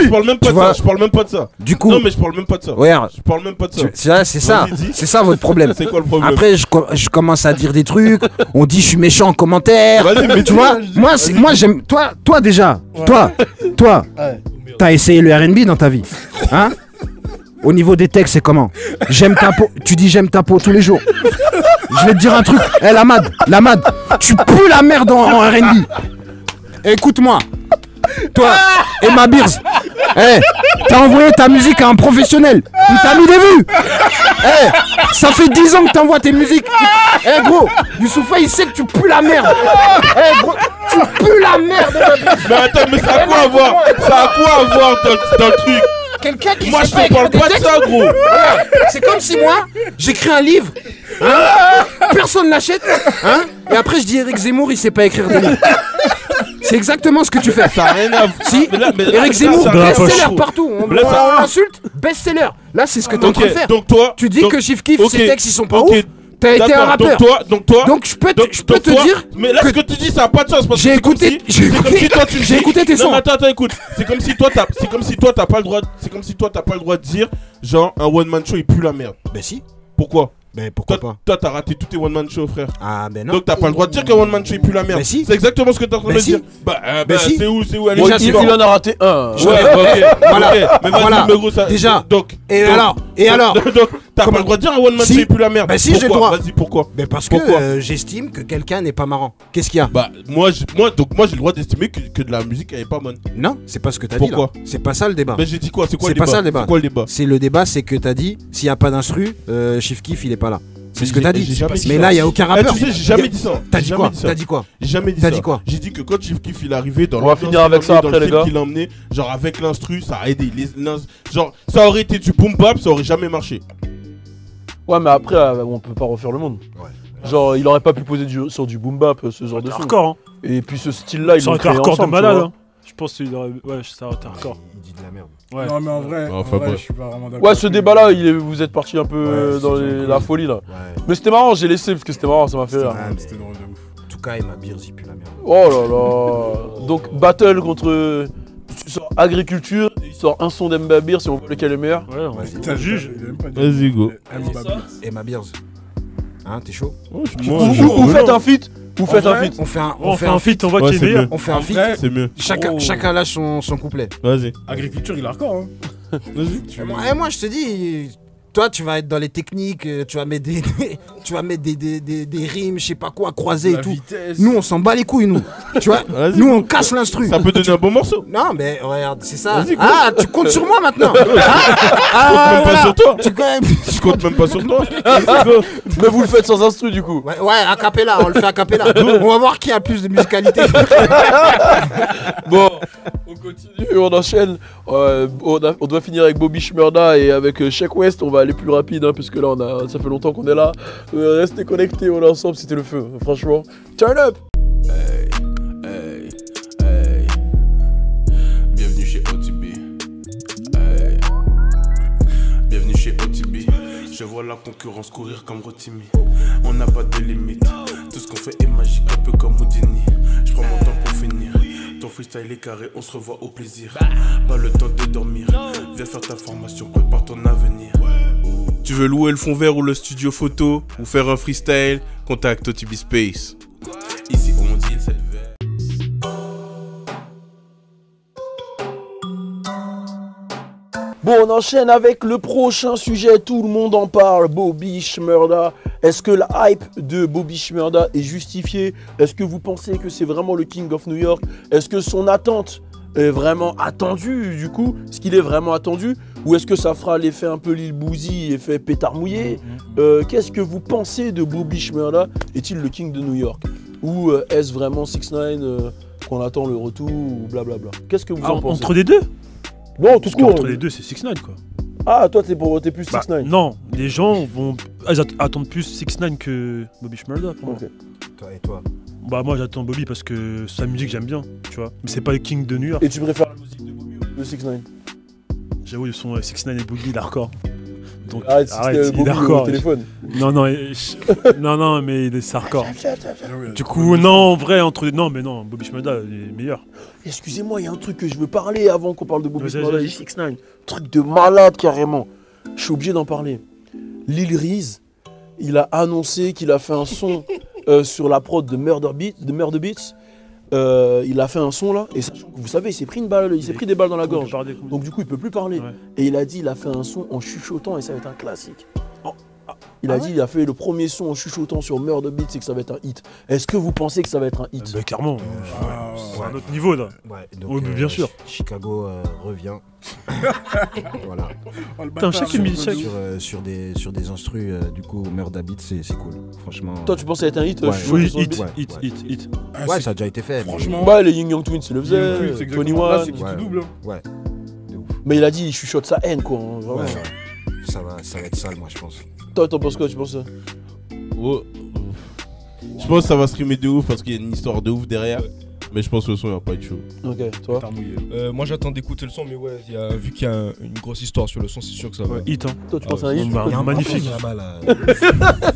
Je parle même pas de ça. Je parle même pas de ça. Du coup. Non, mais je parle même pas de ça. Regarde. Je parle même pas de ça. C'est ça. C'est ça votre problème. C'est quoi le problème? Après, je commence à dire des trucs. On dit je suis méchant en commentaire. Vas-y, mais tu vois, moi j'aime. Toi déjà. Toi. T'as essayé le R&B dans ta vie. Hein? Au niveau des textes, c'est comment? J'aime ta peau. Tu dis j'aime ta peau tous les jours. Je vais te dire un truc. La Mad, tu pues la merde en R&B. Écoute-moi. Toi, Emma Beers. T'as envoyé ta musique à un professionnel. Il t'a mis des vues. Ça fait 10 ans que t'envoies tes musiques. Gros, Youssoufa, il sait que tu pues la merde. Gros, tu pues la merde. Mais attends, mais ça a quoi à voir? Ça a quoi à voir dans le truc? Quelqu'un qui moi je sait te parle pas de ça, gros. C'est comme si moi j'écris un livre, personne l'achète, et après je dis Eric Zemmour il sait pas écrire des livres. C'est exactement ce que tu fais. Ça a rien à voir. Si, Eric Zemmour, best-seller partout. On l'insulte, best-seller. Là c'est ce que t'es en train de faire. Donc toi, tu dis que Chief Keef ses textes ils sont pas ouf. T'as été un rappeur. Donc je peux te dire. Mais là ce que tu dis ça a pas de sens parce que j'ai écouté tes sons. Non, attends, écoute. C'est comme si toi t'as pas le droit. C'est comme si toi t'as pas le droit de dire genre un one man show il pue la merde. Ben si. Pourquoi? Ben pourquoi pas? Toi t'as raté tous tes one man show, frère. Ah ben non. Donc t'as pas le droit de dire qu'un one man show il pue la merde. Ben si. C'est exactement ce que t'es en train de dire. Bah si. c'est où allez, il en a raté un. Ouais, voilà. Mais vas-y, mais gros, ça. Déjà. Donc. Et alors Donc t'as pas le droit de dire un one man show il pue la merde. Bah si j'ai le droit. Vas-y, pourquoi? Ben parce que j'estime que quelqu'un n'est pas marrant. Qu'est-ce qu'il y a? Bah moi j'ai le droit d'estimer que de la musique elle est pas bonne. Non, c'est pas ce que t'as dit. Pourquoi? C'est pas ça le débat. Mais j'ai dit quoi? C'est quoi le débat? débat? C'est pas ça le débat. C'est quoi le débat? C'est le débat, c'est que t'as dit s'il y a pas d'instru, Chief Keef il est pas là. C'est ce que t'as dit. Mais là, il y a aucun rappeur. Tu sais, j'ai jamais dit ça. T'as dit quoi? J'ai jamais dit ça. J'ai dit que quand Chief Keef il est arrivé dans on va finir avec ça après les gars. qu'il a emmené, genre avec l'instru, ça a aidé. Genre ça aurait été du boom bap, ça aurait jamais marché. Ouais, mais après, on peut pas refaire le monde. Genre, il aurait pas pu poser sur du boom bap, ce genre de son. Hardcore, hein. Et puis ce style-là, il aurait été hardcore de malade. Je pense qu'il aurait. Ouais, ça aurait été hardcore. Il dit de la merde. Ouais. Non, mais en vrai, je suis pas vraiment d'accord. Ouais, ce débat-là, vous êtes parti un peu dans la folie là. Ouais. Mais c'était marrant, j'ai laissé parce que c'était marrant, ça m'a fait rire. C'était drôle de ouf. En tout cas, Emma Beers, il pue la merde. Oh là là. Donc, battle contre. Tu sors agriculture, il sort un son d'Emma Beers si on voit lequel est meilleur. Ouais, on juge. Vas-y, go. Emma Beers. Hein, t'es chaud? Vous faites un feat. Vous faites un feat. On fait un feat, on voit qui est meilleur. On fait un feat. C'est mieux. Chacun lâche son couplet. Vas-y. Agriculture, il est hardcore, hein. Vas-y. Moi, je te dis, toi, tu vas être dans les techniques, tu vas mettre des rimes, je sais pas quoi, croisées et tout. Nous, on s'en bat les couilles, nous. Tu vois, nous, on casse l'instru. Ça peut donner un bon morceau. Non, mais regarde, c'est ça. Ah, tu comptes sur moi maintenant. Je compte même pas sur toi. Je compte même pas sur toi. Mais vous le faites sans instru, du coup. Ouais, a cappella, on le fait a cappella. On va voir qui a plus de musicalité. Bon, on continue, on enchaîne. On doit finir avec Bobby Shmurda et avec Sheck West. On va aller plus rapide, hein, puisque là, ça fait longtemps qu'on est là. Restez connectés, on est ensemble, c'était le feu. Franchement, turn up. Hey, hey, hey. Bienvenue chez OTB. Hey. Bienvenue chez OTB. Je vois la concurrence courir comme Rotimi. On n'a pas de limite. Tout ce qu'on fait est magique, un peu comme Houdini. Je prends mon temps pour finir. Ton freestyle est carré, on se revoit au plaisir. Pas le temps de dormir. Viens faire ta formation, prépare ton avenir. Tu veux louer le fond vert ou le studio photo ou faire un freestyle? Contacte OTB Space. Ici on dit cette verre. Bon, on enchaîne avec le prochain sujet, tout le monde en parle. Bobby Shmurda, Est-ce que la hype de Bobby Shmurda est justifiée? Est-ce que vous pensez que c'est vraiment le King of New York? Est-ce que son attente est vraiment attendue du coup? Est-ce qu'il est vraiment attendu? Ou est-ce que ça fera l'effet un peu Lil Boozy, effet pétard mouillé? Qu'est-ce que vous pensez de Bobby Shmurda? Est-il le King de New York? Ou est-ce vraiment 6ix9ine qu'on attend le retour ou blablabla? Qu'est-ce que vous en pensez? Entre les deux? Non, tout court. Entre les deux, c'est 6ix9ine quoi. Ah, toi t'es plus 6ix9ine? Non, les gens attendent plus 6ix9ine que Bobby Shmurda pour moi. Et toi? Bah moi j'attends Bobby parce que sa musique j'aime bien, tu vois. Mais c'est pas le King de New York. Et tu préfères la musique de Bobby ou de 6ix9ine? J'avoue, ils sont 6ix9ine et Bobby, il est hardcore. Donc, arrête, il est hardcore. Téléphone. Non, mais c'est hardcore. Du coup, non, en vrai, entre les... Non, mais non, Bobby Shmurda est meilleur. Excusez-moi, il y a un truc que je veux parler avant qu'on parle de Bobby Shmurda et 6ix9ine. Truc de malade, carrément. Je suis obligé d'en parler. Lil Reese, il a annoncé qu'il a fait un son sur la prod de Murder Beats. Il a fait un son là, et sachant que vous savez, il s'est pris des balles dans la gorge. Donc du coup, il peut plus parler. Ouais. Et il a dit, il a fait un son en chuchotant et ça va être un classique. Il a dit, il a fait le premier son en chuchotant sur Murder Beats et que ça va être un hit. Est-ce que vous pensez que ça va être un hit? Bah, clairement, c'est un autre niveau là. Ouais, donc, bien sûr. Chicago revient. Voilà. Sur des instrus, du coup, Murder Beats, c'est cool. Franchement. Toi, tu pensais être un hit? Oui, hit. Ouais, ça a déjà été fait. Franchement. Bah, les Young Twins, c'est le faisaient. 21. Là, c'est qui tout double. Ouais. Mais il a dit, il chuchote sa haine, quoi. Vraiment. Ça va être sale, moi, je pense. Toi, t'en penses quoi? Tu penses ça? Je pense que ça va streamer de ouf parce qu'il y a une histoire de ouf derrière. Mais je pense que le son il va pas être chaud. Ok, toi? Moi j'attends d'écouter le son, mais ouais, vu qu'il y a une grosse histoire sur le son, c'est sûr que ça va. Hit, hein. Toi, tu penses à un hit? Magnifique.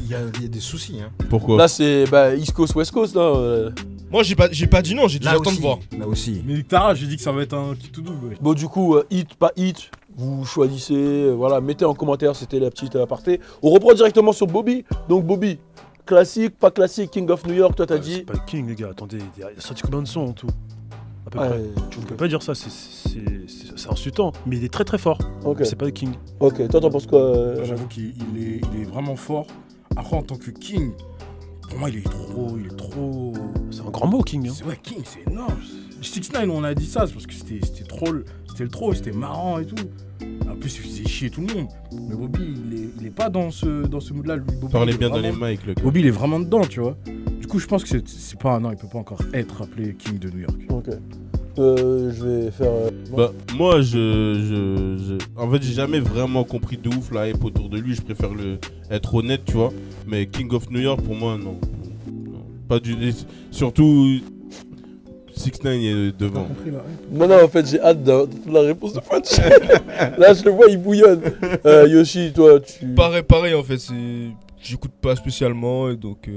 Il y a des soucis, hein. Pourquoi? Là, c'est East Coast, West Coast, là. Moi j'ai pas dit non, j'ai dit j'attends de voir. Là aussi. Mais Tara, j'ai dit que ça va être un qui tout double. Bon, du coup, hit, pas hit. Vous choisissez, voilà, mettez en commentaire, c'était la petite aparté. On reprend directement sur Bobby. Donc Bobby, classique, pas classique, King of New York, toi t'as dit. C'est pas le King, les gars, attendez, il a sorti combien de sons en tout? À peu près. Tu ne peux pas dire ça, c'est insultant, mais il est très très fort. Okay. C'est pas le King. Ok, toi t'en penses quoi? J'avoue qu'il est vraiment fort. Après, en tant que King, pour moi il est trop. C'est un grand mot, King. Hein. Ouais, King, c'est énorme. 6ix9ine, on a dit ça, c'est parce que c'était trop. C'était le troll, c'était marrant et tout. En plus, il faisait chier tout le monde. Mais Bobby, il est pas dans ce mood-là. Parlez bien dans les mics, le gars. Bobby, il est vraiment dedans, tu vois. Du coup, je pense que c'est pas. Non, il peut pas encore être appelé King de New York. Ok. Je vais faire. Moi, en fait, j'ai jamais vraiment compris de ouf la hype autour de lui. Je préfère être honnête, tu vois. Mais King of New York, pour moi, non. Pas du. Surtout. 6ix9ine est devant. Non, en fait, j'ai hâte de la réponse de French. Là, je le vois, il bouillonne. Yoshi, toi, tu. Pareil, en fait, j'écoute pas spécialement, et donc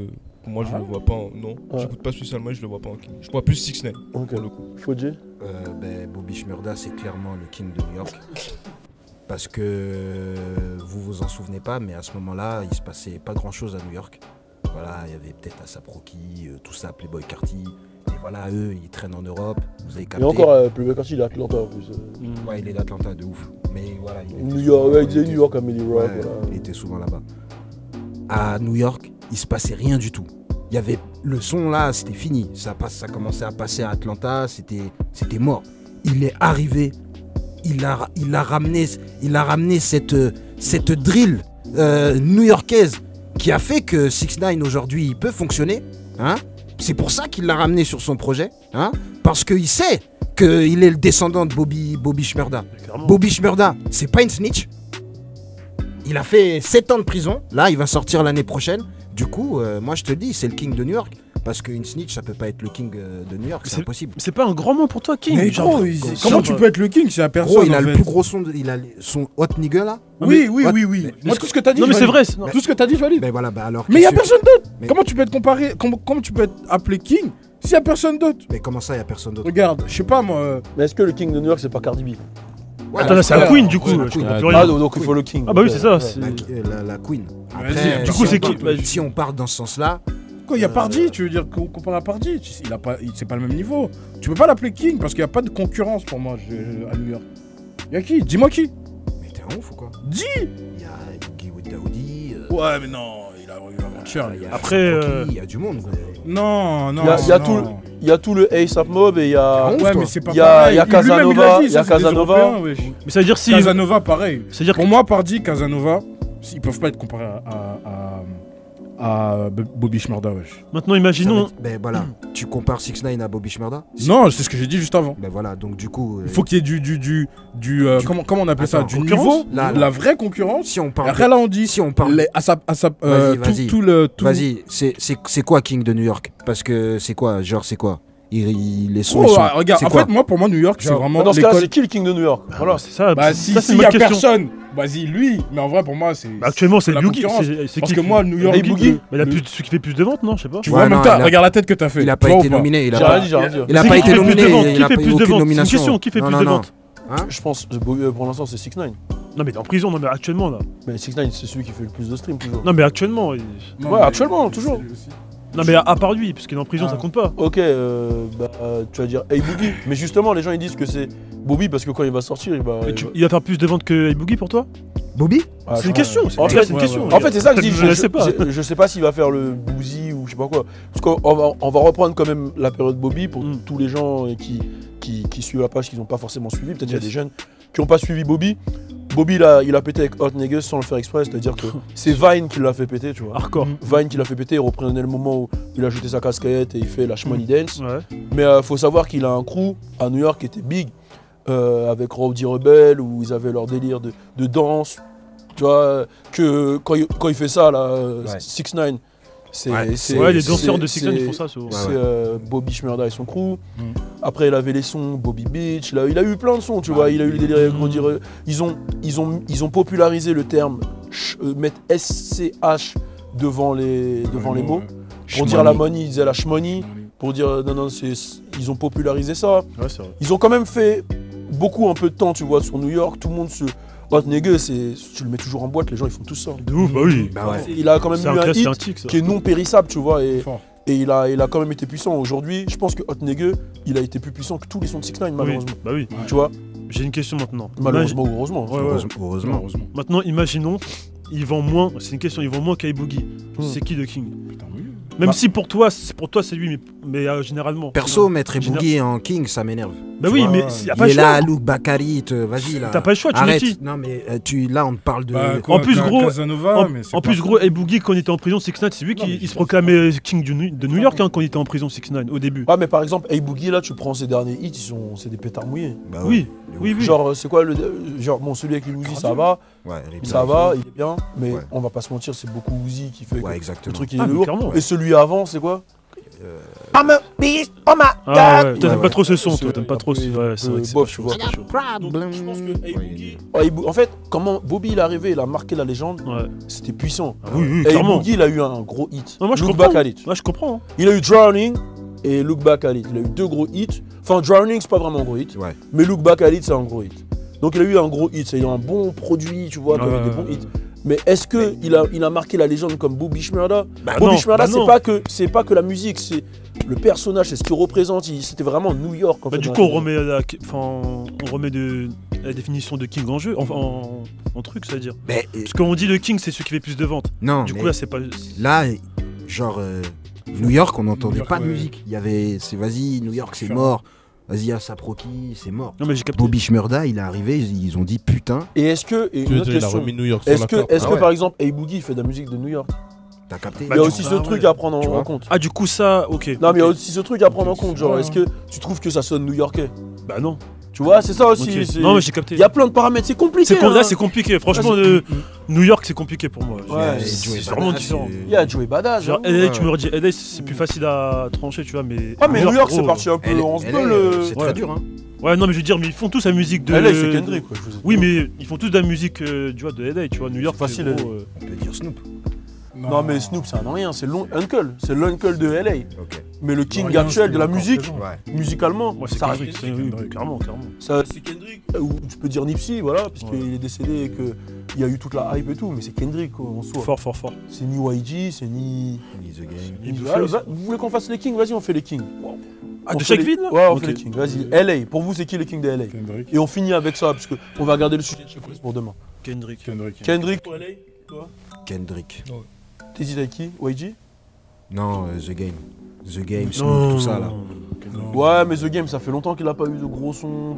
pour moi, je le vois pas en. Non, j'écoute pas spécialement et je le vois pas en King. Je vois plus 6ix9ine pour le coup. Fodji? Bobby Shmurda, c'est clairement le King de New York. Parce que vous vous en souvenez pas, mais à ce moment-là, il se passait pas grand-chose à New York. Voilà, il y avait peut-être ASAP Rocky, tout ça, Playboi Carti. Et voilà, eux, ils traînent en Europe, vous avez capté. Et encore, Playboi Carti, il est d'Atlanta en plus. Ouais, il est d'Atlanta de ouf. Mais voilà, New York, ouais, il disait New York à Millie Rock. Ouais, voilà. Il était souvent là-bas. À New York, il se passait rien du tout. Il y avait le son là, c'était fini. Ça commençait à passer à Atlanta, c'était mort. Il est arrivé, il a ramené cette drill new-yorkaise qui a fait que 6ix9ine aujourd'hui il peut fonctionner, hein. C'est pour ça qu'il l'a ramené sur son projet, hein, parce qu'il sait qu'il est le descendant de Bobby Shmurda. Bobby Shmurda, c'est pas une snitch. Il a fait 7 ans de prison, là il va sortir l'année prochaine. Du coup, moi je te dis, c'est le King de New York. Parce qu'une snitch, ça peut pas être le King de New York, c'est impossible. C'est pas un grand mot pour toi, King. Mais genre, comment tu peux être le King si la personne. Il a le plus gros son, il a son hot nigga là. Oui. Moi, tout ce que t'as dit. Non, mais c'est vrai. Tout ce que t'as dit, je valide. Mais voilà, alors. Mais il y a personne d'autre. Comment tu peux être comparé, comment tu peux être appelé King s'il y a personne d'autre? Mais comment ça, il y a personne d'autre? Regarde, je sais pas moi. Mais est-ce que le King de New York, c'est pas Cardi B? Ouais, attends, là, c'est la Queen du coup. Donc il faut le King. Ah bah oui, c'est ça. La Queen. Après, du coup, c'est qui? Si on part dans ce sens-là. Quoi, il y a Pardy, tu veux dire qu'on compare à Pardy? C'est pas le même niveau. Tu peux pas l'appeler King parce qu'il n'y a pas de concurrence pour moi à New York. Il y a qui? Dis-moi qui? Mais t'es un ouf ou quoi? Dis! Il y a Boogie Daoudi. Ouais, mais non, il a eu avant-hier. Après, il y a du monde. Non, non. Il y a tout le ASAP Mob et il y a. Ouais, mais c'est pas il y a pareil. Casanova. Il y a Casanova. mais ça veut dire si. Casanova, pareil. C'est-à-dire Pour moi, Pardi, Casanova, ils peuvent pas être comparés à Bobby Shmurda, wesh. Maintenant, imaginons. Ben voilà, tu compares 6ix9ine à Bobby Shmurda? Non, c'est ce que j'ai dit juste avant. Ben voilà, donc du coup. Il faut qu'il y ait comment on appelle ça? Du concurrence. niveau, la vraie concurrence. Si on parle. Après là, on dit. Si on parle. Vas-y, c'est quoi King de New York? Parce que c'est quoi? Genre, c'est quoi? Les sons. Regarde, en fait, moi, pour moi, New York, c'est vraiment. Dans ce cas, c'est qui le King de New York? Voilà, c'est ça. Bah, s'il y a personne, vas-y, lui. Mais en vrai, pour moi, c'est. Actuellement, c'est la Boogie. Parce que moi, New York. Boogie. Mais il a plus celui qui fait plus de ventes, non? Je sais pas. Tu vois, même toi, regarde la tête que t'as fait. Il a pas été nominé. Il a pas été nominé. Qui fait plus de ventes? C'est une question. Qui fait plus de ventes? Je pense, pour l'instant, c'est 6ix9ine. Non, mais t'es en prison, non, mais actuellement, là. Mais 6ix9ine, c'est celui qui fait le plus de streams, toujours. Non, mais actuellement. Ouais, actuellement, toujours. Non, mais à part lui, parce qu'il est en prison, ça compte pas. Ok, tu vas dire Hey Boogie. Mais justement, les gens ils disent que c'est Bobby parce que quand il va sortir, il va. Il va faire plus de ventes que Hey Boogie pour toi? Bobby? C'est une question. En fait, c'est ça que je dis. Je sais pas s'il va faire le Boozy ou je sais pas quoi. Parce qu'on va reprendre quand même la période Bobby pour tous les gens qui suivent la page, qui n'ont pas forcément suivi. Peut-être qu'il y a des jeunes qui n'ont pas suivi Bobby. Bobby, il a pété avec Hot Niggas sans le faire exprès, c'est-à-dire que c'est Vine qui l'a fait péter, tu vois. Hardcore. Vine qui l'a fait péter, il reprenait le moment où il a jeté sa casquette et il fait la Shmoney Dance. Ouais. Mais faut savoir qu'il a un crew à New York qui était big, avec Rowdy Rebel, où ils avaient leur délire de danse. Tu vois, que quand il fait ça, là, 6ix9ine, les danseurs de 6ix9ine, ils font ça souvent. C'est Bobby Shmurda et son crew. Après, il avait les sons Bobby Beach. Il a eu plein de sons, tu vois. Il a eu le délire avec Rowdy Rebel. Ils ont popularisé le terme mettre SCH devant les mots. Pour dire la money, ils disaient la shmoney. Pour dire non, ils ont popularisé ça. Ouais, c'est vrai. Ils ont quand même fait beaucoup un peu de temps, tu vois, sur New York. Tout le monde se. Hot Nigga, tu le mets toujours en boîte, les gens ils font tout ça. De ouf, bah oui. Il a quand même eu un hit qui est non périssable, tu vois. Et il a quand même été puissant. Aujourd'hui, je pense que Hot Nigga, il a été plus puissant que tous les sons de 6ix9ine, malheureusement. Bah oui. Tu vois. J'ai une question maintenant. Malheureusement ou heureusement. Heureusement. Maintenant, imaginons, il vend moins. C'est une question, il vend moins qu'Hay Boogie. C'est qui de King? Putain, oui. Même si pour toi c'est lui, mais généralement. Perso, mettre Boogie en King, ça m'énerve. Bah oui, mais y a pas le choix. Il est là, Luke Bakary, vas-y là. T'as pas le choix, tu arrête. mets qui? Non mais là on te parle de. En plus gros, en plus gros, Hey Boogie quand il était en prison, 6ix9ine, c'est lui qui se proclamait King de New York quand il était en prison, 6ix9ine au début. Ouais, mais par exemple, Hey Boogie là, tu prends ses derniers hits, c'est des pétards mouillés. Bah oui. Genre c'est quoi bon celui avec les Uzi ça va. Ouais, ça va, il est bien, mais on va pas se mentir, c'est beaucoup Uzi qui fait le truc il est lourd. Et celui avant, c'est quoi? I'm a beast, oh my god! Ah ouais, t'aimes pas trop ce son, toi, t'aimes pas trop ce. Ouais, c'est vrai que bof, tu vois. Je pense que Hey Boogie, en fait, comment Bobby il est arrivé, il a marqué la légende, c'était puissant. Oui, Hey Boogie, il a eu un gros hit. Moi, je Look comprends. Back at It. Moi, je comprends. Il a eu Drowning et Look Back at It. Il a eu deux gros hits. Enfin, Drowning, c'est pas vraiment un gros hit, mais Look Back at It, c'est un gros hit. Donc, il a eu un gros hit, c'est un bon produit, tu vois, avec des bons hits. Mais est-ce qu'il a marqué la légende comme Bobby Shmurda? Bobby Shmurda, c'est pas que la musique, c'est le personnage, c'est ce qu'il représente. C'était vraiment New York. En fait, du coup, on remet la définition de King en jeu, en truc, c'est-à-dire. Parce qu'on dit le King, c'est celui qui fait plus de ventes. Non. Du coup, là, c'est pas. Là, genre, New York, on n'entendait pas de musique. Il y avait. Vas-y, New York, c'est mort. Vas-y, ASAP Rocky, c'est mort. Non, mais j'ai capté. Bobby Shmurda, il est arrivé, ils ont dit putain. Et est-ce que. Est-ce que par exemple, Hey Boogie il fait de la musique de New York? T'as capté? Il y a aussi ce truc à prendre en compte. Ah, du coup, ça, ok. Non, mais il y a aussi ce truc à prendre en compte. Genre, est-ce que tu trouves que ça sonne new-yorkais? Bah non. Tu vois, c'est ça aussi. Non, mais j'ai capté. Il y a plein de paramètres, c'est compliqué. Là, c'est compliqué. Franchement, New York, c'est compliqué pour moi. Ouais, c'est vraiment différent. Il y a Joey Badass. Genre, LA, tu me redis, LA, c'est plus facile à trancher, tu vois, mais. Ah, mais New York, c'est parti un peu en se c'est très dur, hein. Ouais, non, mais je veux dire, mais ils font tous la musique de. LA, c'est Kendrick, quoi. Oui, mais ils font tous de la musique, tu vois, de LA, tu vois. New York, facile. On peut dire Snoop. Non, mais Snoop, c'est un rien, c'est l'uncle. C'est l'uncle de LA. Mais le king actuel de la musique, musicalement, c'est Kendrick. Clairement. C'est Kendrick. Ou tu peux dire Nipsey, voilà, puisqu'il est décédé et qu'il y a eu toute la hype et tout, mais c'est Kendrick en soi. Fort. C'est ni YG, c'est ni The Game. Vous voulez qu'on fasse les kings? Vas-y, on fait les kings. Ah, de chaque ville là? Ouais, on fait les kings. Vas-y, LA. Pour vous, c'est qui les kings de LA? Et on finit avec ça, parce qu'on va regarder le sujet de chez pour demain. Kendrick. Kendrick pour LA? Kendrick. T'hésites avec qui? YG? Non, The Game. The Game, Snoop, tout ça là. Ouais, mais The Game, ça fait longtemps qu'il a pas eu de gros sons.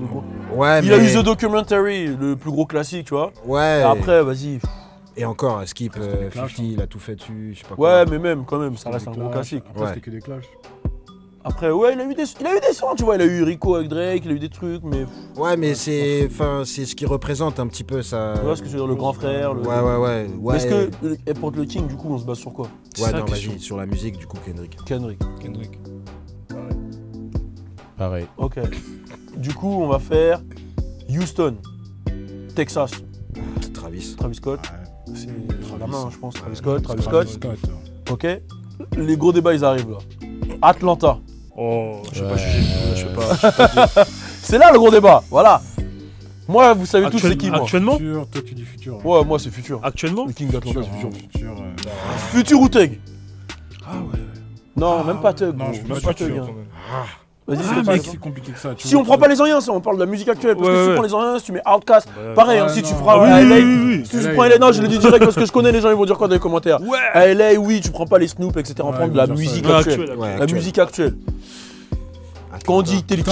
Ouais, il a eu The Documentary, le plus gros classique, tu vois. Ouais. Et après, vas-y. Et encore, Skip 50, il a tout fait dessus, je sais pas quoi. Ouais, mais même, quand même, ça reste un gros classique. Après, c'était que des clashs. Après, ouais, il a eu des sons, tu vois. Il a eu Rico avec Drake, il a eu des trucs, mais. Ouais, mais c'est ce qui représente un petit peu ça. Tu vois ce que je veux dire, le grand frère. Ouais. Mais est-ce que pour le King, du coup, on se base sur quoi? Ouais, non, vas-y, sur la musique, du coup, Kendrick. Kendrick. Pareil. Ok. Du coup, on va faire Houston, Texas. Travis Scott. C'est la main, je pense. Travis Scott. Ok. Les gros débats, ils arrivent là. Atlanta. Oh, je sais pas juger. C'est là le gros débat, voilà. Moi, vous savez tous c'est qui, moi. Actuellement? Toi, tu dis futur. Ouais, moi, c'est Futur. Actuellement? Le King d'Atlanta, c'est Futur. Futur. Ou Thug? Ah ouais. Non, même pas Thug. Non, je même pas Thug. Vas-y, c'est pas si compliqué que ça. Si on prend pas les anciens, on parle de la musique actuelle. Parce que si tu prends les anciens, si tu mets Outkast, pareil, si tu prends LA, si tu prends LA, non, je le dis direct parce que je connais les gens, ils vont dire quoi dans les commentaires. À LA, oui, tu prends pas les Snoop, etc. On prend de la musique actuelle. La musique actuelle. Quand on dit t'es le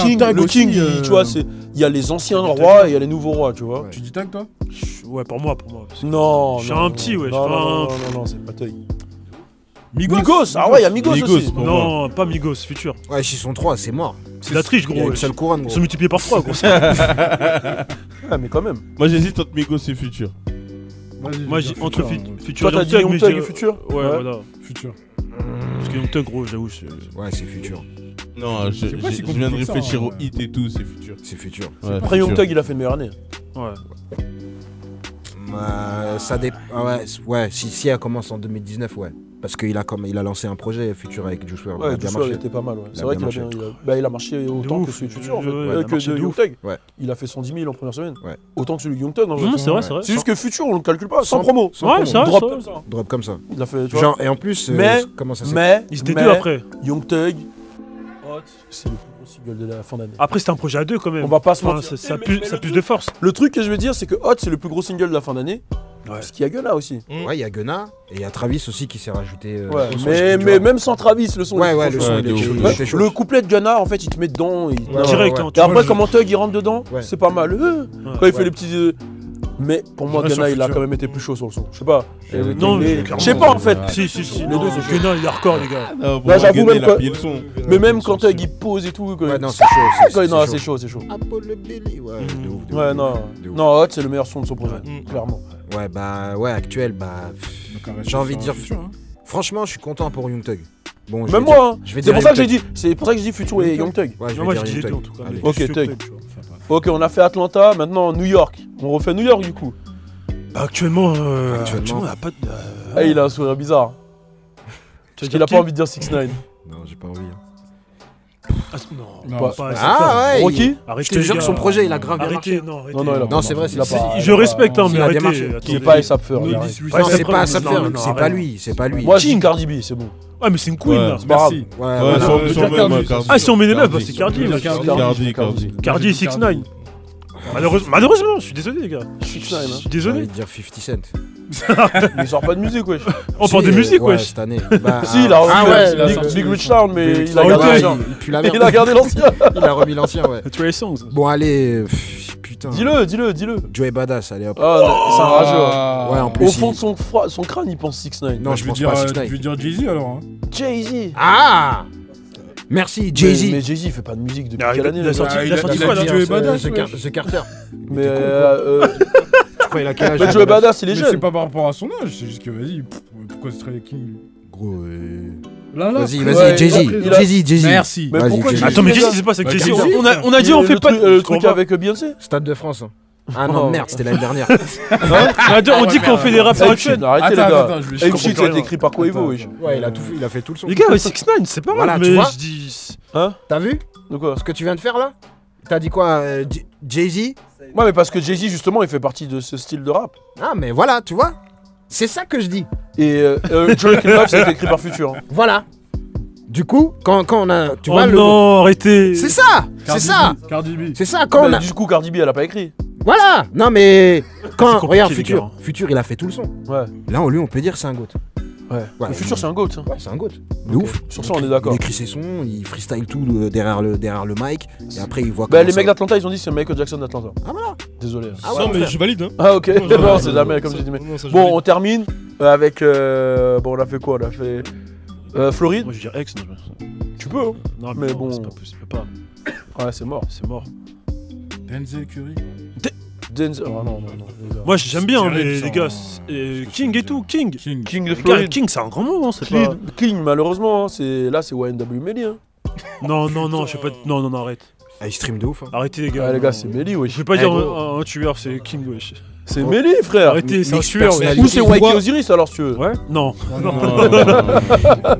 King, tu vois, il y a les anciens rois et il y a les nouveaux rois, tu vois. Tu dis Tag, toi? Ouais, pour moi. Non, je suis un petit, ouais. Non, c'est pas Thug. Migos. Ah ouais, il y a Migos aussi. Non, pas Migos, Futur. Ouais, s'ils sont 3, c'est mort. C'est la triche, gros. Il y a une seule couronne, Ils gros. sont multipliés par 3, gros. Ouais, mais quand même. Moi, j'hésite entre Migos et Futur. Moi, j'ai entre Futur Toi, et t'as dit Young Young Thug, Thug et Futur? Ouais, voilà. Futur. Parce que Young Thug, gros, j'avoue, Ouais, c'est Futur. Non, je viens de réfléchir au hit et tout, c'est Futur. C'est Futur. Après, Young Thug, il a fait une meilleure année. Ouais. Ça dépend. Ouais, si elle commence en 2019, ouais. Parce qu'il a lancé un projet Futur avec Juice WRLD. Ouais, Juice WRLD était pas mal, ouais. C'est vrai qu'il a bien. Il a marché autant que celui de Futur, en fait. Que de Young Thug. Il a fait 110 000 en première semaine. Autant que celui de Young Thug, en fait. C'est vrai. C'est juste que Futur, on le calcule pas, sans promo. Ouais, c'est vrai. Drop comme ça. Il a fait, tu genre, vois. et en plus, comment ça mais ils étaient deux après. Young Thug, c'est le plus gros single de la fin d'année. Après, c'était un projet à deux quand même. On va pas se mentir. Ça a plus de force. Le truc que je veux dire, c'est que Hot, c'est le plus gros single de la fin d'année. Parce qu'il y a Gunna aussi. Ouais, il y a Gunna et il y a Travis aussi qui s'est rajouté. Mais même sans Travis, le son. Ouais, le son il était chaud. Le couplet de Gunna, en fait, il te met dedans. Direct. Et après, comment Thug il rentre dedans, c'est pas mal. Quand il fait les petits. Mais pour moi, Gunna, il a quand même été plus chaud sur le son. Je sais pas. Non, je sais pas en fait. Si. Les deux, Gunna, il est hardcore, les gars. Là, j'avoue même pas. Mais même quand Thug il pose et tout. Ouais, non, c'est chaud. Non, c'est chaud. Ouais, non. Non, Hot, c'est le meilleur son de son projet. Clairement. Ouais, actuel, j'ai envie de dire. Franchement, je suis content pour Young Thug. Bon, même moi, c'est pour ça que j'ai dit. C'est pour ça que je dis Futur et Young Thug. Ouais, moi, j'ai dit deux en tout cas. Ok, Thug. Ok, on a fait Atlanta, maintenant New York. On refait New York du coup. Actuellement, il n'y a pas de. Il a un sourire bizarre. Parce qu'il a pas envie de dire 6ix9ine. Non, j'ai pas envie. Non, pas ouais. Rocky, je te jure que son projet, il a grave bien marché. Non, c'est vrai, je respecte, mais arrêtez. Il est pas ASAP Ferg. Non, c'est pas ASAP Ferg, c'est pas lui. Moi, je dis Cardi B, c'est bon. Ouais, mais c'est une queen là. C'est pas grave. Si on met des meufs, c'est Cardi. Cardi et 6ix9ine. Malheureusement, je suis désolé, les gars. 6ix9ine. Je suis désolé. J'ai envie de dire 50 Cent. Il sort pas de musique, wesh. On parle de musique, wesh. Cette année. Si, il a remis Big Rich Town, mais il a gardé l'ancien. Il a remis l'ancien, ouais. Trey Songz. Bon, allez. Putain. Dis-le. Joey Badass, allez hop. C'est un rageux. Ouais, en plus. Au fond de son crâne, il pense 6ix9ine. Non, je pense pas 6ix9ine. Je vais dire Jay-Z alors. Jay-Z. Ah! Merci, Jay-Z. Mais Jay-Z, il fait pas de musique depuis quelle année? Il a sorti quoi là? Joey Badass, The Carter. Mais je crois qu'il a quel âge? Joey Badass, il est jeune. C'est pas par rapport à son âge, c'est juste que vas-y, pourquoi c'est Trey King? Gros, Vas-y, Jay-Z. Merci. Mais pourquoi Attends, mais qu'est-ce qui se passe avec Jay-Z? On a dit on fait pas le truc avec Beyoncé? Stade de France. Ah non, merde, c'était l'année dernière. On dit qu'on fait des rappeurs actuels. Arrêtez les gars. M-Shit, il a été écrit par Quavo, wesh. Ouais, il a fait tout le son. Les gars, 6ix9ine, c'est pas mal, mais je dis. Hein? T'as vu? De quoi? Ce que tu viens de faire là? T'as dit quoi? Jay-Z? Ouais, mais parce que Jay-Z, justement, il fait partie de ce style de rap. Ah, mais voilà, tu vois? C'est ça que je dis. Et Drake and Love, ça a été écrit par Future. Voilà. Du coup, quand on a. Tu vois, non, arrêtez. C'est ça! C'est ça! Cardi B. C'est ça, quand on a. Du coup, Cardi B, elle a pas écrit. Voilà. Non mais quand compliqué, regarde les Futur, gars. Futur il a fait tout le son. Ouais. Là on peut dire c'est un goat. Ouais. Ouais, Le futur, c'est un GOAT. Hein. Ouais, c'est un goat. De Ok. ouf. Sur ça, on est d'accord. Il écrit ses sons, il freestyle tout derrière le mic et après il voit. Bah, comment les ça- mecs d'Atlanta, ils ont dit que c'est Michael Jackson d'Atlanta. Ah voilà. Désolé. Ah ouais, Non, mais frère. je valide. Hein. Ah, ok. Non, je Non, valide. c'est jamais comme j'ai dit. Mais... Non, ça, je Bon, valide. on termine avec. Bon, on a fait quoi? On a fait. Floride. Moi je veux dire ex, non, Tu peux, hein. non Mais mais bon. bon, c'est pas possible, pas. Ouais, c'est mort. C'est mort. Denzel Curry. Denzel. Oh non, non, non. les gars. Moi j'aime bien terrible, les ça, gars. hein. King et tout, King. King. King de Les gars, Floride. King c'est un grand mot, hein, c'est Clean, pas. Clean, malheureusement, hein, là c'est YNW Melly. Hein. Non, non, non, je sais pas. Non, non, non, arrête. Ah, il stream de ouf. Hein. Arrêtez les gars. Ah, les gars, c'est Melly, wesh. Je vais pas Eh, dire gros. un tueur, c'est King, wesh. C'est Melly, frère. Arrêtez, c'est un mix tueur, wesh. personnalité. Ou c'est YK Osiris alors, si tu veux. Ouais? Non. Non.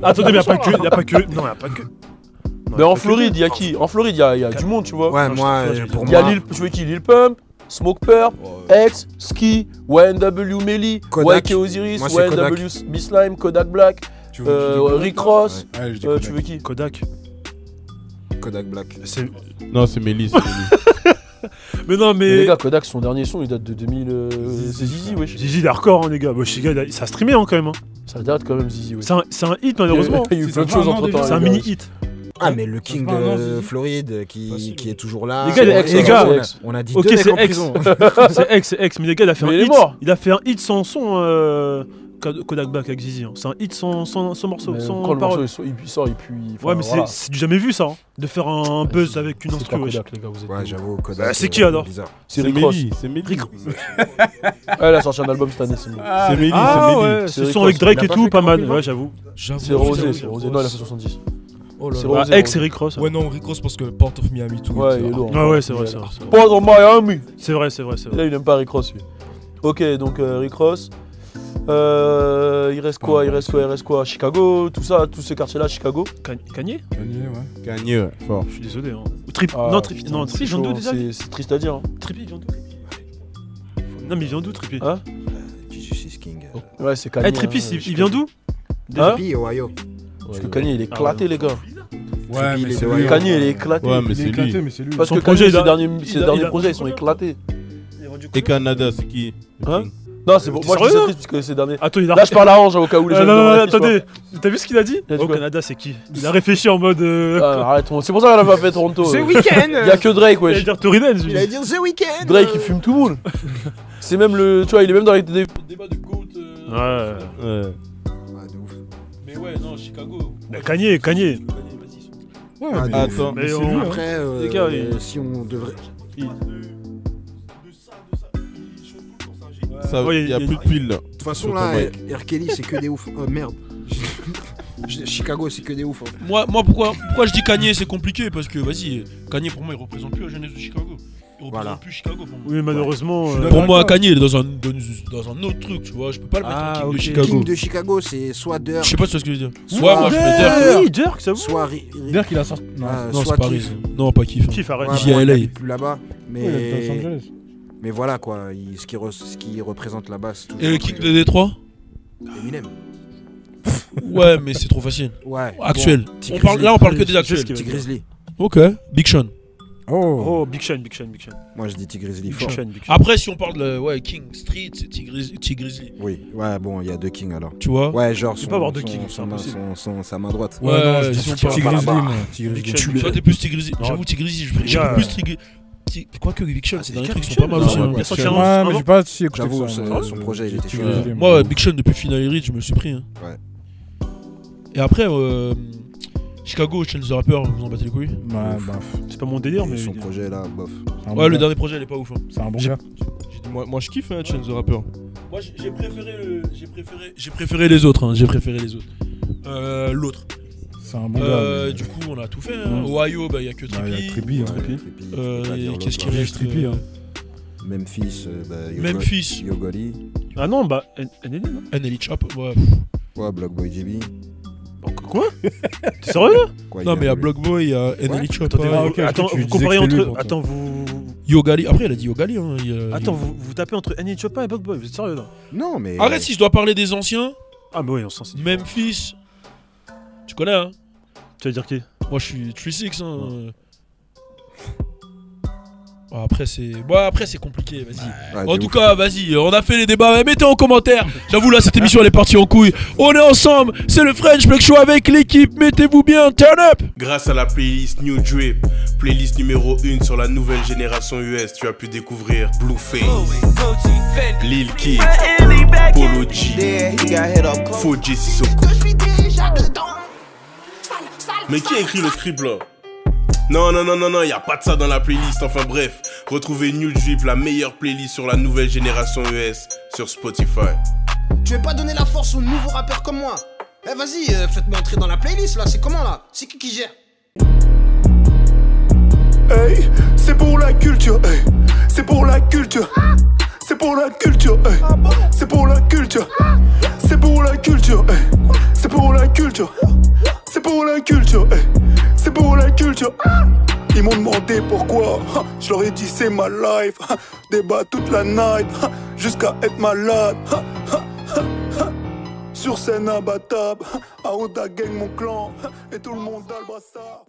Attendez, mais y'a pas que. Y'a pas que. Non, y'a pas que. Non, Mais y a en pas que Floride, lui. il y a qui? En Floride, il y a du monde, tu vois. Ouais, Non, moi je- pour Il y a moi. tu veux qui? Lil Pump, Smoke Purp, X, Ski, YNW Melly, Kodak. YK Osiris, Moi, c'est Kodak. YNW B-Slime, Kodak Black, Tu veux Rick Ross. Ouais, je dis Tu Kodak. veux qui? Kodak. Kodak Black. C'est. Non, c'est Mélis. c'est Mélis. Mais non, Mais les mais. gars, Kodak, son dernier son, il date de 2000. C'est Zizi, wesh. Zizi, il est hardcore, hein, les gars. Wesh, les gars, ça a streamé, hein, quand même. Hein. Ça date quand même, Zizi, wesh. C'est un hit, malheureusement. Il y a eu Si, plein de ça fait choses un an entre temps. déjà. C'est un mini-hit. Ah mais le King fait un an, de Zizi. Floride qui est toujours là. Les gars, les gars, on a dit Ok, deux mecs c'est en ex. prison. C'est ex, mais les gars, il a fait Mais un il est hit. mort. Il a fait un hit sans son. Kodak Black avec Zizi. Hein. C'est un hit sans morceau, Mais sans quand le parole. morceau il sort, il pue. Ouais, mais c'est du jamais vu ça. Hein. De faire un buzz avec une C'est instru, pas wesh. Kodak, les gars, vous êtes. Ouais, j'avoue Kodak. Bah, c'est qui, alors bizarre. C'est C'est Rick Ross. Mélis. C'est Mélis. Rick- Elle a sorti un album cette année, c'est bon. C'est Mélis. Ah C'est Mélis. ouais, C'est ce Rick son Ross. avec Drake Il a et pas tout, fait pas mal. 40 Ouais, j'avoue. C'est Rosé, c'est Rosé. Non, il a fait 70. Oh là C'est là. Rosé. Ex et Rick Ross. Ouais, non, Rick Ross parce que Port of Miami, tout. Ouais, il est lourd. Ouais, ouais, c'est vrai, c'est vrai. Pas dans Miami. C'est vrai, c'est vrai, c'est Là, vrai. il aime pas Rick Ross, lui. Ok, donc Rick Ross. Il reste quoi? Chicago, tout ça, tous ces quartiers-là, Chicago. Kanye Kanye, ouais. Gagné, ouais, fort. Je suis désolé. Hein. Trip. Ah, Non, putain, non, c'est Trippy, il vient d'où chaud, déjà c'est triste à dire. Hein. Trippy, il vient d'où Non, mais il vient d'où Trippy Hein Jesus King. Ouais, c'est Kanye. Eh, Trippy, hein, il vient d'où Hein Trippy, Ohio. Parce que Kanye, il est éclaté, les gars. Ouais, mais il est c'est de lui. Kanye, il est éclaté. Ouais, mais Il est c'est lui. éclaté, mais c'est lui. Parce Son que projet, Kanye, ses il a- derniers il a- projets, ils sont éclatés. Et Canada, c'est qui? Hein Non, c'est pour T'es moi, je dis sérieux c'est triste parce que ces derniers. Attends, il a. Là, je parle à Ange au cas où les Ah, gens. non, non, demandent non, la question. attendez. T'as vu ce qu'il a dit Il a dit Au quoi Canada, c'est qui Il a réfléchi en mode. Ah, arrête, c'est pour ça qu'elle a pas fait Toronto. The Il y a Weeknd. que Drake, Il allait wesh. dire Torinel, Il allait dire The Weeknd. Drake, il fume tout le monde. C'est même le. Tu vois, il est même dans les débats de GOAT. Ouais. Ouais. Ah, de ouf. Mais ouais, non, Chicago. Mais Kanye. Ouais, Ah, mais- de ouf. Attends. Mais c'est on- lui, hein. Après, Les gars, si on devrait. Ça, Ouais, il y a il y a- plus de piles là. De toute façon, Sur là, ton mic. R. Kelly, c'est que des ouf. Oh merde. Chicago, c'est que des ouf. Hein. Moi, pourquoi je dis Kanye, c'est compliqué parce que, vas-y, Kanye pour moi, il représente plus la jeunesse de Chicago. Il représente Voilà. plus Chicago pour moi. Oui, malheureusement. Je suis euh, d'accord. Pour moi, Kanye, il est dans un autre truc, tu vois. Je peux pas le mettre Ah, en king ok. de Chicago. King de Chicago, c'est soit Dirk, Je sais pas ce que je veux dire. Soit Soit moi, je mets Dirk. Oui, Dirk, ça vous soit Dirk, il a sorti. Non, Non, soit c'est pas Keith. Non, pas Kiff. Kiff, arrête. Ouais, J'y bon, ai il LA. habite plus là-bas, ouais, Los mais Angeles. mais voilà quoi, ce qui représente là-bas, c'est toujours Et le king de Détroit Eminem. Ouais, mais c'est trop facile. Ouais. Actuel. T. Là, on parle que des Je sais actuels. ce qu'il T. Grizzly. Ok. Big Sean. Oh. Oh, Big Sean. Moi je dis T. Grizzly Big fort. Sean. Après, si on parle de King Street, c'est T. Grizzly. Oui. Ouais, bon, il y a deux Kings alors. Tu vois Ouais, genre Tu peux avoir deux Kings, c'est impossible. sa main droite. Ouais, non, je si dis on T. parle Grizzly, là-bas. moi. T. Grizzly. Big Sean. Toi, t'es plus T. Grizzly. Non. J'avoue, T. Grizzly, Les j'ai gars, plus T. Quoique Big Sean, c'est des trucs qui Big sont pas mal Sean, aussi. ouais, hein. ouais. sorti Ouais, un mais an. j'ai pas si écouté J'avoue, que ça, son moi. projet, il était T. chaud. Grizzly, Moi, Big Sean, depuis Final Reach, je me suis pris. Hein. Ouais. Et après, Chicago, Chance the Rapper, vous en battez les couilles. Ouais, bah, C'est pas mon délire, mais. Son projet là, bof. c'est un Ouais, bon le gars. dernier projet, il est pas ouf. Hein. C'est un bon J'ai- gars. Moi, je kiffe, hein, Chance the Rapper. Moi, j'ai préféré les autres. Hein. J'ai préféré les autres. L'autre. C'est un bon gars. mais- Du coup, on a tout fait. Hein. Ohio, bah, il y a que Bah, il y a Trippy. Trippy, hein. Et qu'est-ce qui Juste reste Trippy, hein. Memphis, Memphis. Yogoli. Ah non, bah. NLE, non NLE Chop. Ouais. Ouais, Blockboy GB. Quoi T'es sérieux là Quoi, Non, mais il y a le- Blockboy, il y a NLE Chop. Attendez, Ah, ok, attends, tu vous disais comparez que c'était lui, entre. pourtant. Attends, vous. Yogali. Après, il a dit Yogali. Hein. Attends, vous tapez entre Annie Chopin et Blockboy, vous êtes sérieux là Non, mais. Arrête, si je dois parler des anciens. Ah, bah oui, on s'en sait. Memphis. Tu connais, hein? Tu vas dire qui Moi, je suis 3-6. Hein. Après c'est compliqué, vas-y. Ouais, En tout cas, vas-y, on a fait les débats, mettez en commentaire. J'avoue là cette émission elle est partie en couille. On est ensemble, c'est le French Flex Show avec l'équipe, mettez-vous bien, turn up. Grâce à la playlist New Drip, playlist numéro 1 sur la nouvelle génération US, tu as pu découvrir Blueface, Lil Kid, Polo G, Fodji Sissoko. Mais qui a écrit le script là? Non, y a pas de ça dans la playlist, enfin bref. Retrouvez New Drip, la meilleure playlist sur la nouvelle génération US sur Spotify. Tu veux pas donner la force aux nouveaux rappeurs comme moi? Eh vas-y, faites-moi entrer dans la playlist là, c'est comment là? C'est qui gère? Hey, c'est pour la culture, hey, c'est pour la culture. C'est pour la culture, hey, c'est pour la culture. C'est pour la culture, hey, c'est pour la culture. C'est pour la culture, hey, c'est pour la culture. Ils m'ont demandé pourquoi, je leur ai dit c'est ma life. Débat toute la night, jusqu'à être malade. Sur scène imbattable, Aouda gang mon clan, et tout le monde a le brassard.